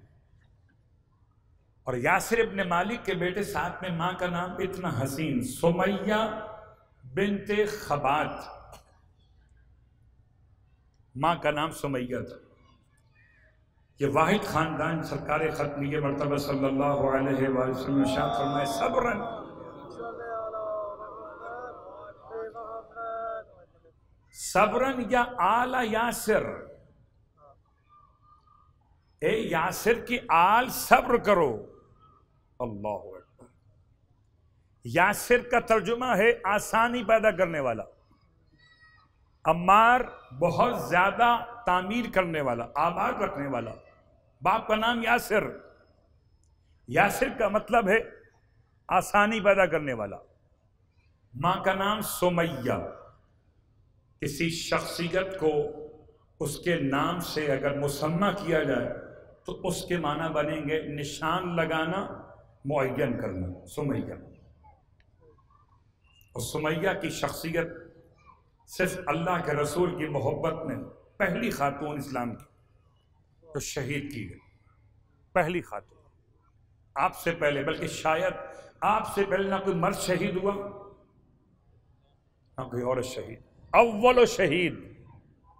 اور یاسر ابن مالک کے بیٹے ساتھ میں ماں کا نام اتنا حسین، سمیہ بنت خبات، ماں کا نام سمیہ تھا۔ یہ واحد خاندان سرکار ختمیہ مرتبہ صلی اللہ علیہ وآلہ وسلم ارشاد فرمائے صبرن، صبرن یا آل یاسر، اے یاسر کی آل صبر کرو۔ اللہ اکبر۔ یاسر کا ترجمہ ہے آسانی پیدا کرنے والا، عمار بہت زیادہ تعمیر کرنے والا، آباد رکھنے والا۔ باپ کا نام یاسر، یاسر کا مطلب ہے آسانی پیدا کرنے والا۔ ماں کا نام سمیہ۔ کسی شخصیت کو اس کے نام سے اگر مسمى کیا جائے تو اس کے معنی بنیں گے نشان لگانا، معین کرنا، سمیہ۔ اور سمیہ کی شخصیت صرف اللہ کے رسول کی محبت میں پہلی خاتون اسلام کی تو شہید کی گئی، پہلی خاتون۔ آپ سے پہلے، بلکہ شاید آپ سے پہلے نہ کوئی مرد شہید ہوا نہ کوئی عورت شہید۔ اول شہید،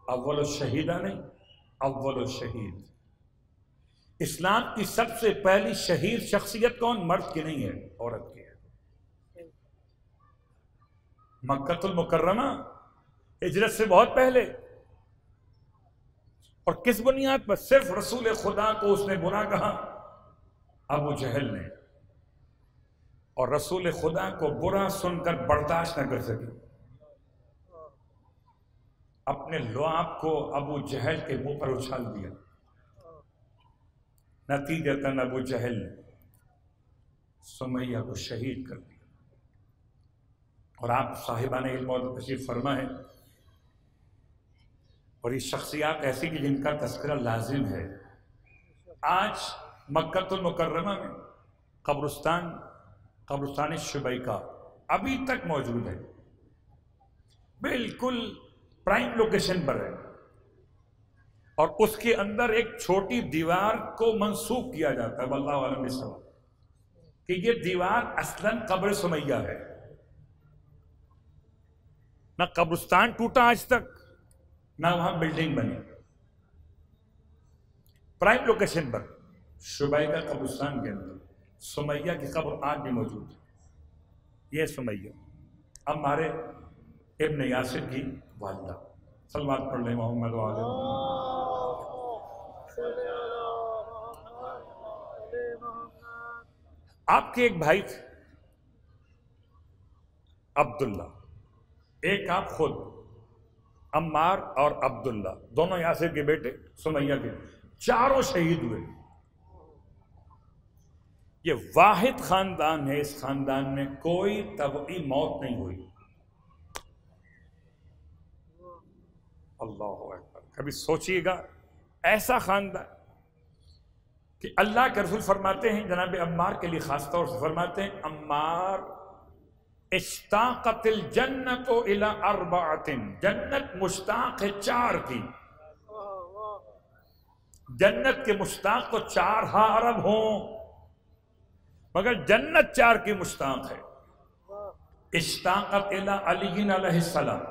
اول شہیدہ نہیں، اول شہید۔ اسلام کی سب سے پہلی شہید شخصیت کون؟ مرد کی نہیں ہے، عورت کی ہے۔ مکہ المکرمہ ہجرت سے بہت پہلے، اور کس بنیاد پر؟ صرف رسول خدا کو اس نے برا کہا، ابو جہل نے، اور رسول خدا کو برا سن کر برداشت نہ کر سکی، اپنے لعاب کو ابو جہل کے منہ پر اچھال دیا۔ نتیجتاً ابو جہل نے سمیہ کو شہید کر دیا۔ اور آپ صاحبان علم اور تشریف فرما ہے، اور یہ شخصیات ایسی کہ جن کا تذکرہ لازم ہے۔ آج مکہ المکرمہ میں قبرستان شبیکہ ابھی تک موجود ہے، بالکل پرائم لوکیشن پر ہے، اور اس کے اندر ایک چھوٹی دیوار کو منسوخ کیا جاتا ہے، واللہ اعلم بالصواب، کہ یہ دیوار اصلاً قبر سمیہ ہے۔ نہ قبرستان ٹوٹا آج تک، نہ وہاں بلڈنگ بنی، پرائم لوکیشن پر شبیکہ قبرستان کے اندر سمیہ کی قبر آج بھی موجود ہے۔ یہ سمیہ عمار ابن یاسر کی والدہ۔ صلوات پڑھ لیں محمد وعلی محمد۔ آپ کے ایک بھائی تھے عبداللہ، ایک آپ خود، عمار اور عبداللہ دونوں یاسر کے بیٹے، سمیہ کے، چاروں شہید ہوئے۔ یہ واحد خاندان ہے، اس خاندان میں کوئی طبعی موت نہیں ہوئی۔ اللہ اکبر۔ کبھی سوچئے گا ایسا خاندان کہ اللہ کے رسول فرماتے ہیں، جناب عمار کے لیے خاص طور سے فرماتے ہیں، عمار اشتاقت الجنت الی اربعۃ، جنت مشتاق ہے 4 کی، جنت کے مشتاق تو 4 عرب ہوں، مگر جنت 4 کی مشتاق ہے۔ اشتاقت الی علی علیہ السلام،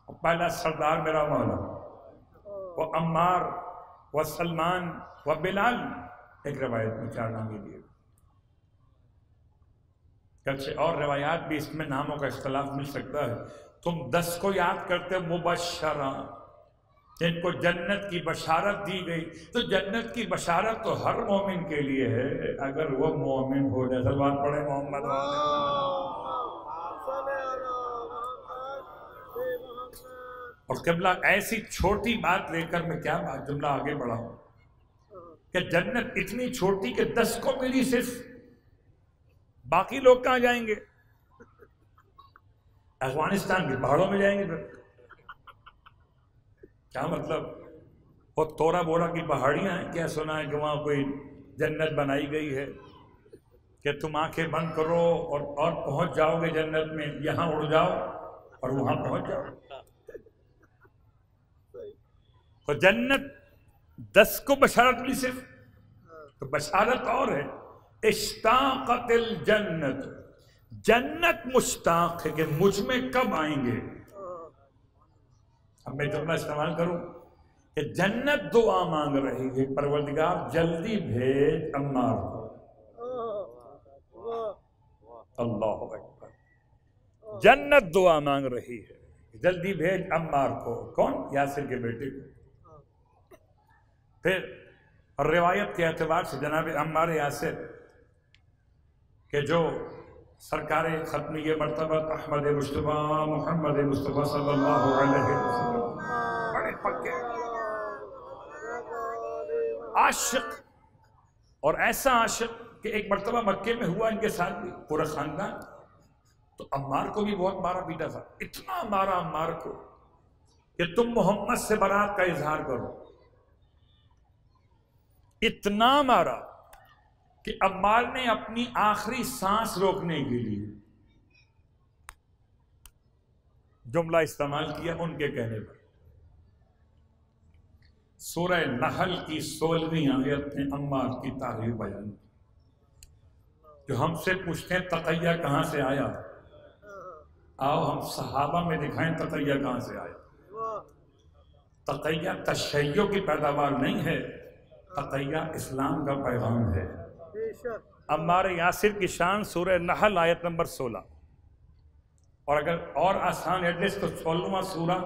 پہلا سردار میرا مولا، وہ عمار، وہ سلمان، وہ بلال، ایک روایت میں 4 نام یہ دیے۔ اچھا اور روایات بھی اس میں ناموں کا اختلاف مل سکتا ہے۔ تم 10 کو یاد کرتے مبشرہ، جن کو جنت کی بشارت دی گئی، تو جنت کی بشارت تو ہر مومن کے لیے ہے اگر وہ مومن ہو جائے۔ صلوات پڑھے محمد۔ اور قبلہ ایسی چھوٹی بات لے کر میں کیا بات جملہ آگے بڑھاؤں کہ جنت اتنی چھوٹی کہ 10 کو ملی صرف، باقی لوگ کہاں جائیں گے؟ افغانستان کے پہاڑوں میں جائیں گے پھر کیا مطلب؟ وہ تورا بورا کی پہاڑیاں ہیں، کیا سنا ہے کہ وہاں کوئی جنت بنائی گئی ہے کہ تم آنکھیں بند کرو اور پہنچ جاؤ گے جنت میں، یہاں اڑ جاؤ اور وہاں پہنچ جاؤ۔ تو جنت 10 کو بشارت ملی صرف، تو بشارت اور ہے، اشتاقت الجنت، جنت مشتاق ہے کہ مجھ میں کب آئیں گے۔ اب میں جملہ استعمال کروں کہ جنت دعا مانگ رہی ہے، پروردگار جلدی بھیج عمار کو۔ اللہ اکبر، جنت دعا مانگ رہی ہے جلدی بھیج عمار کو۔ کون؟ یاسر کے بیٹے کو۔ پھر روایت کے اعتبار سے جناب عمار یاسر کہ جو سرکار ختمی مرتبہ احمد مصطفیٰ محمد مصطفیٰ صلی اللہ علیہ وسلم بڑے پکے عاشق، اور ایسا عاشق کہ ایک مرتبہ مکے میں ہوا ان کے ساتھ بھی پورا خاندان، تو عمار کو بھی بہت مارا پیٹا تھا، اتنا مارا عمار کو کہ تم محمد سے برات کا اظہار کرو، اتنا مارا کہ عمار نے اپنی آخری سانس روکنے کے لیے جملہ استعمال کیا ان کے کہنے پر۔ سورہ نحل کی 16ویں آیت میں عمار کی تعریف بیان کی۔ جو ہم سے پوچھتے ہیں تقیہ کہاں سے آیا، آؤ ہم صحابہ میں دکھائیں تقیہ کہاں سے آیا۔ تقیہ تشیع کی پیداوار نہیں ہے، تقیہ اسلام کا پیغام ہے۔ عمار یاسر کی شان سورہ نحل آیت نمبر 16، اور اگر اور آسان ایڈریس تو 16واں سورہ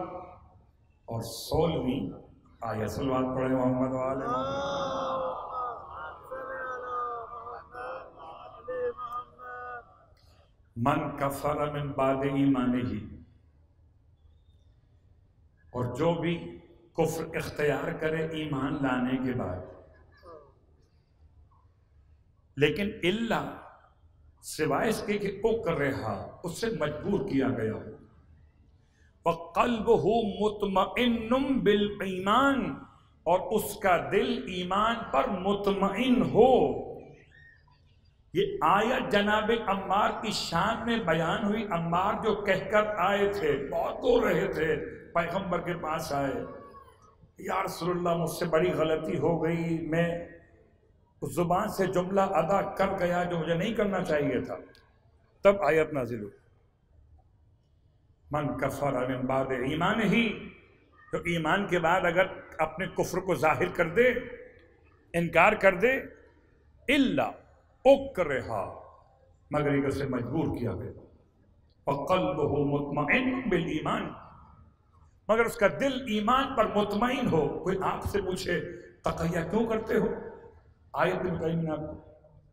اور 16ویں آیت۔ صلوات پڑھیں محمد وآل من کفر من بعد ایمانہ، اور جو بھی کفر اختیار کرے ایمان لانے کے بعد، لیکن اللہ سوائے اس کے کہ اکرہا، اس سے مجبور کیا گیا ہو، وَقَلْبُهُ مُطْمَئِنٌ بِالْإِيمَانِ، اور اس کا دل ایمان پر مطمئن ہو۔ یہ آیت جناب عمار کی شان میں بیان ہوئی۔ عمار جو کہہ کر آئے تھے، بہت رو رہے تھے، پیغمبر کے پاس آئے، یا رسول اللہ مجھ سے بڑی غلطی ہو گئی، میں اس زبان سے جملہ ادا کر گیا جو مجھے نہیں کرنا چاہیے تھا۔ تب آیت نازل ہوئی، من کفر من بعد ایمان ہی، تو ایمان کے بعد اگر اپنے کفر کو ظاہر کر دے، انکار کر دے، الا اکرہا، مگر ایک اسے مجبور کیا گیا، وقلبہ مطمئن بالایمان، مگر اس کا دل ایمان پر مطمئن ہو۔ کوئی آپ سے پوچھے تقیہ کیوں کرتے ہو، آیت میں بتائی میں نے آپ کو،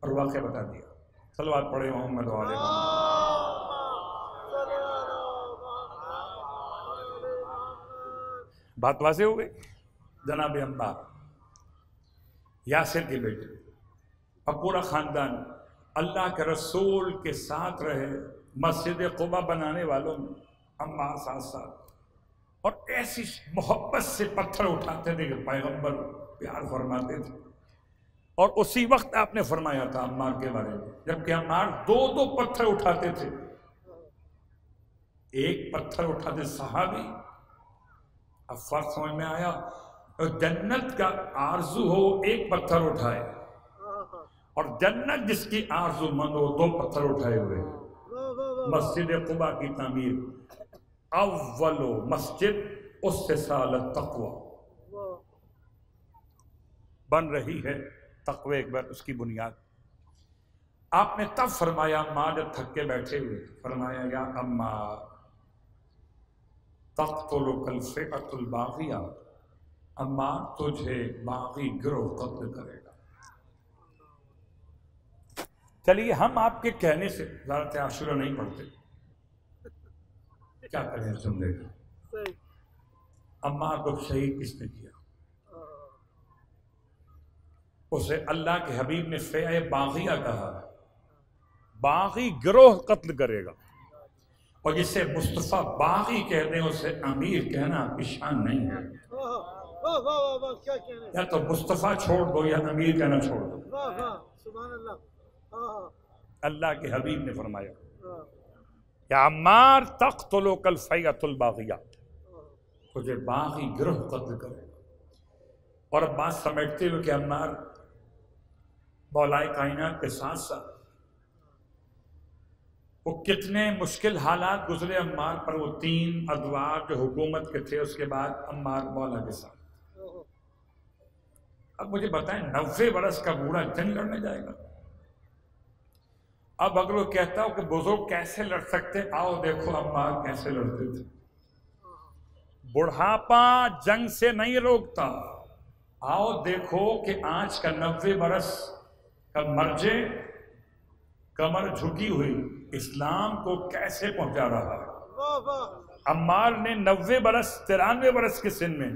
اور واقعہ بتا دیا۔ صلوات پڑھے محمد وآل محمد۔ بات واضح ہو گئی۔ جناب عمار یاسر کے بیٹے اور پورا خاندان اللہ کے رسول کے ساتھ رہے، مسجد قباء بنانے والوں میں عمار ساتھ ساتھ، اور ایسی محبت سے پتھر اٹھاتے تھے کہ پیغمبر پیار فرماتے تھے۔ اور اسی وقت آپ نے فرمایا تھا عمار کے بارے میں، جبکہ عمار 2 پتھر اٹھاتے تھے، ایک پتھر اٹھاتے صحابی۔ اب فرق سمجھ میں آیا، جنت کا آرزو ہو ایک پتھر اٹھائے، اور جنت جس کی آرزو مند ہو 2 پتھر اٹھائے ہوئے۔ مسجد قباء کی تعمیر اول مسجد اسس علی التقوی، بن رہی ہے تقوی اکبر، اس کی بنیاد۔ آپ نے تب فرمایا عمار جب تھک کے بیٹھے ہوئے، فرمایا یا عمار تقتلک الفئۃ الباغیہ، عمار تجھے باغی گروہ قتل کرے گا۔ چلیے ہم آپ کے کہنے سے غارت عاشورہ نہیں پڑھتے، کیا کریں جملے کا؟ عمار کو شہید کس نے کیا؟ اسے اللہ کے حبیب نے فئہ باغیہ کہا، باغی گروہ قتل کرے گا، اور جسے مصطفیٰ باغی کہہ دیں اسے امیر کہنا آپ کی شان نہیں ہے۔ یا تو مصطفیٰ چھوڑ دو یا امیر کہنا چھوڑ دو۔ اللہ کے حبیب نے فرمایا یا عمار تقتلک الفئۃ الباغیہ، تجھے باغی گروہ قتل کرے گا۔ اور اب بات سمجھتے ہوئے کہ عمار مولا کائنات کے ساتھ ساتھ وہ کتنے مشکل حالات گزرے عمار پر، وہ 3 ادوار جو حکومت کے تھے، اس کے بعد عمار مولا کے ساتھ۔ اب مجھے بتائیں 90 برس کا بوڑھا جنگ لڑنے جائے گا؟ اب اگر وہ کہتا ہو کہ بزرگ کیسے لڑ سکتے، آؤ دیکھو عمار کیسے لڑتے تھے۔ بڑھاپا جنگ سے نہیں روکتا، آؤ دیکھو کہ آج کا 90 برس کا مرجے کمر جھکی ہوئی اسلام کو کیسے پہنچا رہا ہے۔ عمار نے 90 برس 93 برس کے سن میں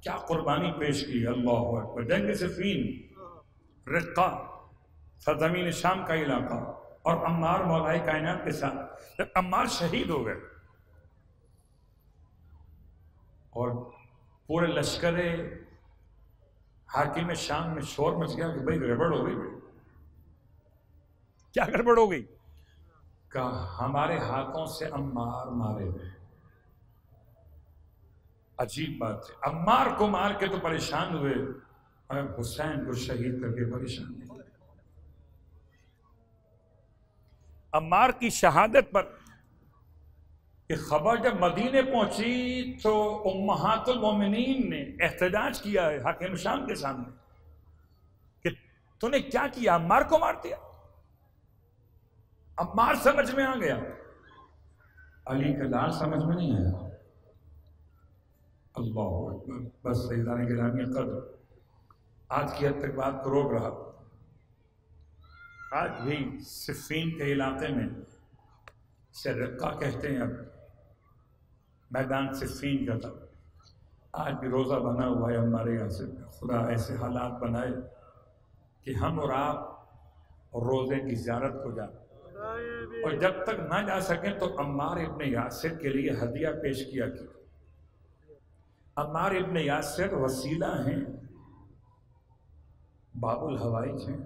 کیا قربانی پیش کی، اللہ اکبر۔ جنگ صفین، رقہ سرزمین شام کا علاقہ، اور عمار مولا کائنات کے ساتھ۔ جب عمار شہید ہو گئے اور پورے لشکر حاکم شام میں شور مچ گیا کہ بھئی گڑبڑ ہو گئی، کیا گڑبڑ ہو گئی؟ کہا ہمارے ہاتھوں سے عمار مارے گئے۔ عجیب بات ہے، عمار کو مار کے تو پریشان ہوئے، اور حسین کو شہید کر کے پریشان نہیں۔ عمار کی شہادت پر یہ خبر جب مدینے پہنچی تو امہات المومنین نے احتجاج کیا ہے حاکم شام کے سامنے کہ تو نے کیا کیا، عمار کو مار دیا۔ عمار سمجھ میں آ گیا، علی کا لال سمجھ میں نہیں آیا۔ اللہ اکبر۔ بس سیدان گرامی قدر، آج کی حد تک بات کو روک رہا۔ آج بھی صفین کے علاقے میں اسے رقہ کہتے ہیں، اب میدان صفین کا تھا، آج بھی روزہ بنا ہوا ہے ہمارے یہاں سے۔ خدا ایسے حالات بنائے کہ ہم اور آپ روزے کی زیارت کو جائیں، اور جب تک نہ جا سکیں تو عمار ابن یاسر کے لیے ہدیہ پیش کیا کی۔ عمار ابن یاسر وسیلہ ہیں، باب الحوائج ہیں۔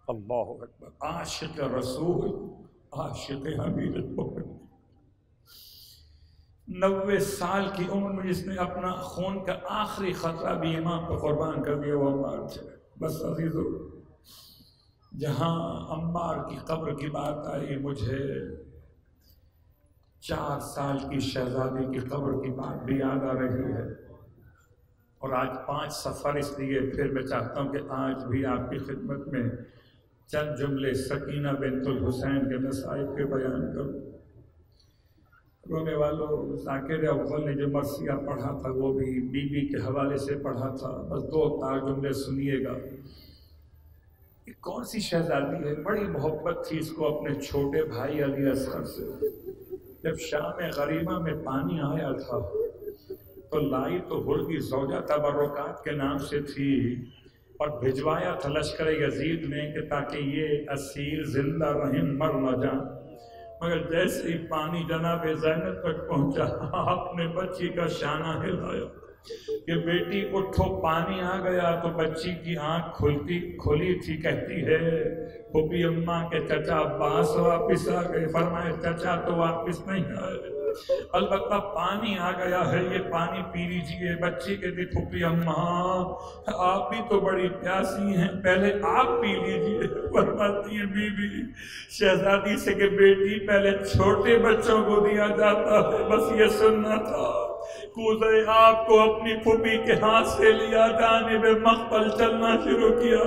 اللہ اکبر۔ عاشق رسول، عاشق حبیب المؤمنین، 90 سال کی عمر میں جس نے اپنا خون کا آخری خطرہ بھی امام پہ قربان کر دیا وہ عمار تھے۔ بس عزیزو، جہاں عمار کی قبر کی بات آئی، مجھے 4 سال کی شہزادی کی قبر کی بات بھی یاد آ رہی ہے۔ اور آج 5 سفر، اس لیے پھر میں چاہتا ہوں کہ آج بھی آپ کی خدمت میں چند جملے سکینہ بنت الحسین کے مصائب کے بیان کروں۔ رونے والوں، ذاکر اول نے جو مرثیہ پڑھا تھا وہ بھی بی بی کے حوالے سے پڑھا تھا، بس 2 جملے سنیے گا۔ یہ کون سی شہزادی ہے، بڑی محبت تھی اس کو اپنے چھوٹے بھائی علی اصغر سے۔ جب شام غریبہ میں پانی آیا تھا تو لائی تو ہرگی زوجہ تبرکات کے نام سے تھی، اور بھجوایا تھا لشکر یزید میں کہ تاکہ یہ اسیر زندہ رہیں مر نہ جائیں۔ مگر جیسے ہی پانی جناب زینب تک پہنچا، آپ نے بچی کا شانہ ہلایا کہ بیٹی اٹھو پانی آ گیا، تو بچی کی آنکھ کھلی تھی، کہتی ہے پھوپھی اماں کے چچا عباس واپس آ گئے۔ فرمائے چچا تو واپس نہیں آئے، البتہ پانی آ گیا ہے، یہ پانی پی لیجئے۔ بچے کے دی پھوپھی اماں آپ بھی تو بڑی پیاسی ہیں، پہلے آپ پی لیجئے۔ فرماتی ہیں بی بی شہزادی سے کہ بیٹی پہلے چھوٹے بچوں کو دیا جاتا ہے، بس یہ سننا تھا۔ کوزے آپ کو اپنی پھوپھی کے ہاتھ سے لیا، جانب مقبل چلنا شروع کیا۔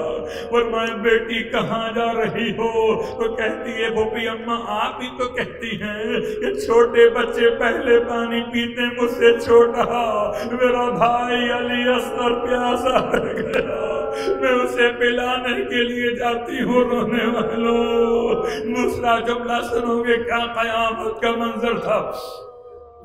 فرمایا بیٹی کہاں جا رہی ہو؟ تو کہتی ہے پھوپھی اماں آپ ہی تو کہتی ہیں کہ چھوٹے بچے پہلے پانی پیتے، مجھ سے چھوٹا میرا بھائی علی اصغر پیاسا رہ گیا، میں اسے پلانے کے لیے جاتی ہوں۔ رونے والوں دوسرا جملہ سنو گے کیا قیامت کا منظر تھا۔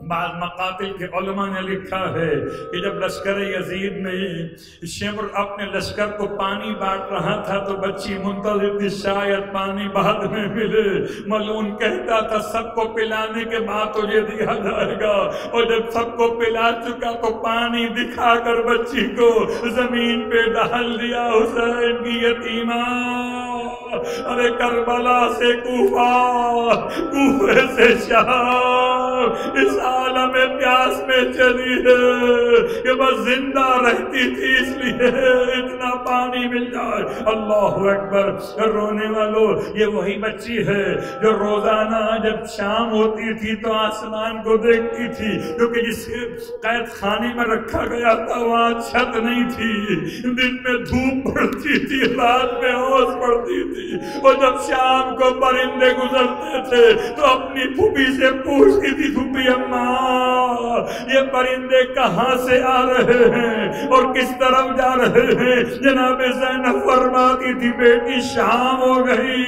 بعض مقاتل کے علماء نے لکھا ہے کہ جب لشکر یزید میں شمر اپنے لشکر کو پانی بانٹ رہا تھا تو بچی منتظر تھی شاید پانی بعد میں ملے۔ ملعون کہتا تھا سب کو پلانے کے بعد تجھے دیا جائے گا، اور جب سب کو پلا چکا تو پانی دکھا کر بچی کو زمین پہ ڈال دیا۔ حسین کی یتیمہ ارے کربلا سے کوفہ، کوفے سے شام، اس عالم پیاس میں چلی ہے کہ بس زندہ رہتی تھی اس لیے اتنا پانی مل جائے۔ اللہ اکبر۔ رونے والوں یہ وہی بچی ہے جو روزانہ جب شام ہوتی تھی تو آسمان کو دیکھتی تھی، کیونکہ جس قید خانے میں رکھا گیا تھا وہاں چھت نہیں تھی، دن میں دھوپ پڑتی تھی، رات میں اوس پڑتی تھی، اور جب شام کو پرندے گزرتے تھے تو اپنی پھوپھی سے پوچھتی تھی پھوپھی اماں یہ پرندے کہاں سے آ رہے ہیں اور کس طرف جا رہے ہیں؟ جناب زینب فرماتی تھی بیٹی شام ہو گئی،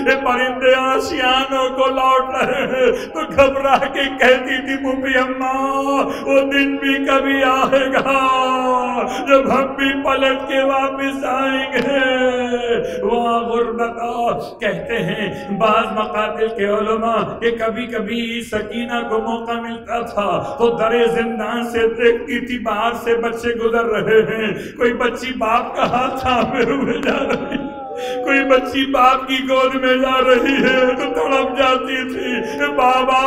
یہ پرندے آشیانوں کو لوٹ رہے ہیں، تو گھبرا کے کہتی تھی پھوپھی اماں وہ دن بھی کبھی آئے گا جب ہم بھی پلٹ کے واپس آئیں گے۔ وہاں غربتا کہتے ہیں بعض مقاتل کے علماء کہ کبھی کبھی سکینہ کو موقع ملتا تھا تو در زندان سے دیکھتی تھی باہر سے بچے گزر رہے ہیں، کوئی بچی باپ کا ہاتھ تھامے ہوئے جا رہی، کوئی بچی باپ کی گود میں جا رہی ہے تو تڑپ جاتی تھی بابا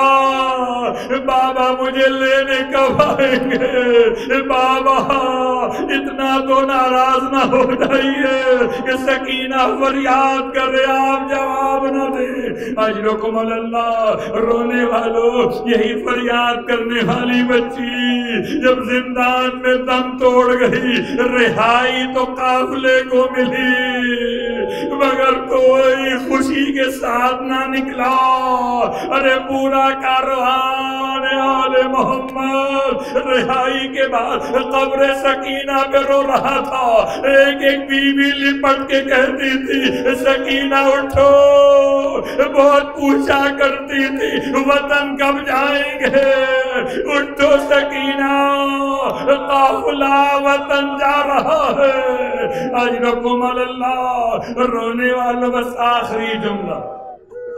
بابا مجھے لینے کب آئیں گے، بابا اتنا تو ناراض نہ ہو جائیے کہ سکینہ فریاد کرے آپ جواب نہ دیں۔ اجرکم اللہ۔ رونے والوں یہی فریاد کرنے والی بچی جب زندان میں دم توڑ گئی، رہائی تو قافلے کو ملی مگر کوئی خوشی کے ساتھ نہ نکلا۔ ارے پورا کاروان آل محمد رہائی کے بعد قبر سکینہ پہ رو رہا تھا، ایک ایک بیوی لپٹ کے کہتی تھی سکینہ اٹھو، بہت پوچھا کرتی تھی وطن کب جائیں گے، اٹھو سکینہ قافلہ وطن جا رہا ہے۔ اجرکم اللہ۔ رونے والوں بس آخری جملہ،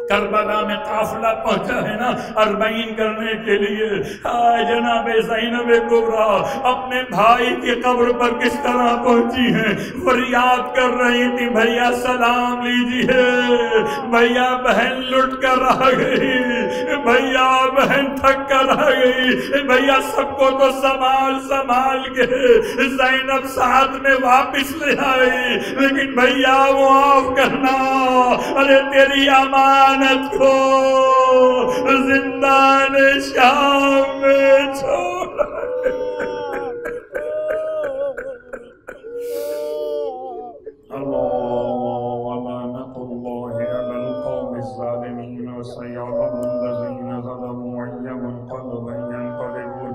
کربلا میں قافلہ پہنچا ہے نا 40 کرنے کے لیے، جناب زینب کبریٰ اپنے بھائی کی قبر پر کس طرح پہنچی ہیں، فریاد کر رہی تھی بھیا سلام لیجیے، بھیا بہن لٹ کر آ گئی، بھیا بہن تھک کر آ گئی، بھیا سب کو تو سنبھال کے زینب ساتھ میں واپس لے آئی، لیکن بھیا معاف کرنا، ارے تیری امانت کو زندان شام میں چھوڑا۔ لعنت اللہ علی القوم الظالمین وسيعلم الذین ظلموا أي منقلب ينقلبون۔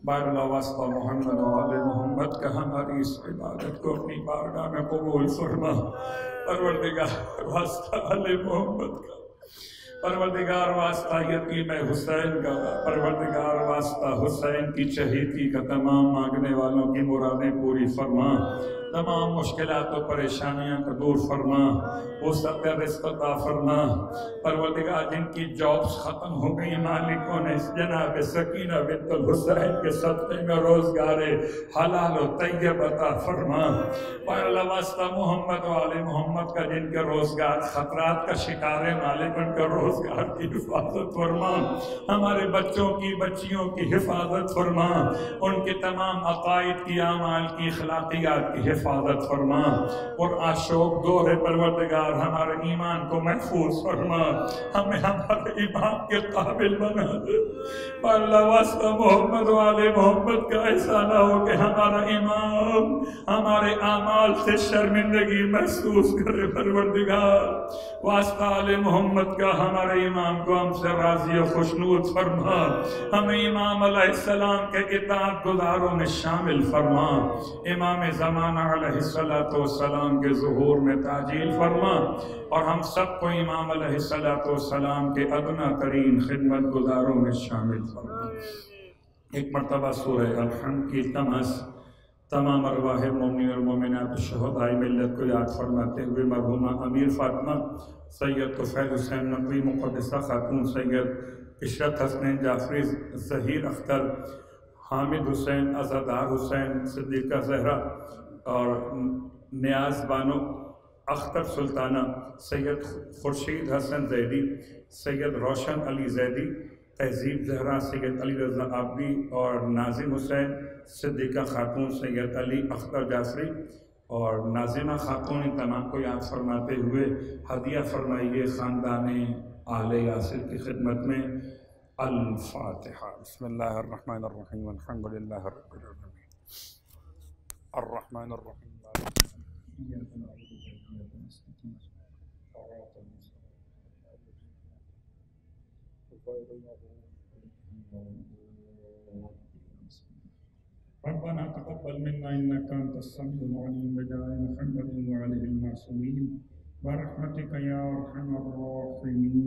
بارگاہ واسطہ محمد و آل محمد کا ہماری اس عبادت کو اپنی بارگاہ میں قبول فرما۔ پروردگار واسطہ آل محمد کا، پروردگار واسطہ یتیم حسین کا، پروردگار واسطہ حسین کی چہیتی کا تمام مانگنے والوں کی مرادیں پوری فرما۔ تمام مشکلات و پریشانیاں کو دور فرما، وسعت رزق عطا فرما۔ پروردگار جن کی جابس ختم ہو گئی مالکوں نے جناب سکینہ بنت الحسین کے صدقے میں روزگار حلال و طیب عطا فرما۔ اللہ واسطہ محمد و آل محمد کا جن کے روزگار خطرات کا شکار ہے مالک ان کا روزگار کی حفاظت فرما، ہمارے بچوں کی بچیوں کی حفاظت فرما، ان کے تمام عقائد کی اعمال کی اخلاقیات کی حفاظت فرما، اور آشوق دور پروردگار ہمارے ایمان کو محفوظ فرما، ہمیں ہمارے ایمان کے قابل بنا دے۔ اللہ واسطہ محمد و آل محمد کا ایسا نہ ہو کہ ہمارا امام ہمارے اعمال سے شرمندگی محسوس کرے۔ پروردگار واسطہ آل محمد کا ہمارے امام کو ہم سے راضی و خوشنود فرما، ہمیں امام علیہ السلام کے اطاعت گزاروں میں شامل فرما، امام زمانہ علیہ السلام کے ظہور میں تعجیل فرما، اور ہم سب کو امام علیہ السلام کے ادنیٰ ترین خدمت گزاروں میں شامل فرما۔ ایک مرتبہ سورہ الحمد کی تمام ارواح مومنین اور مومنات شہداء ملت کو یاد فرماتے ہوئے مرحومہ امیر فاطمہ سید طفیل حسین نقوی مقدسہ خاتون، سید عشرت حسنین جعفری، ظہیر اختر، حامد حسین، عزادار حسین، صدیقہ زہرا اور نیاز بانو، اختر سلطانہ، سید خورشید حسن زیدی، سید روشن علی زیدی، تہذیب زہرا، سید علی رضا عابدی اور ناظم حسین، صدیقہ خاتون، سید علی اختر جعفری اور ناظمہ خاتون، ان تمام کو یاد فرماتے ہوئے ہدیہ فرمائیے خاندان آل یاسر کی خدمت میں۔ الفاتحہ۔ بسم اللہ الرحمن الرحیم، الحمدللہ رب العالمین، الرحمن الرحیم، ربنا تقبل منا انك انت السميع العليم بجاه محمد وعليه المعصومين برحمتك يا ارحم الراحمين۔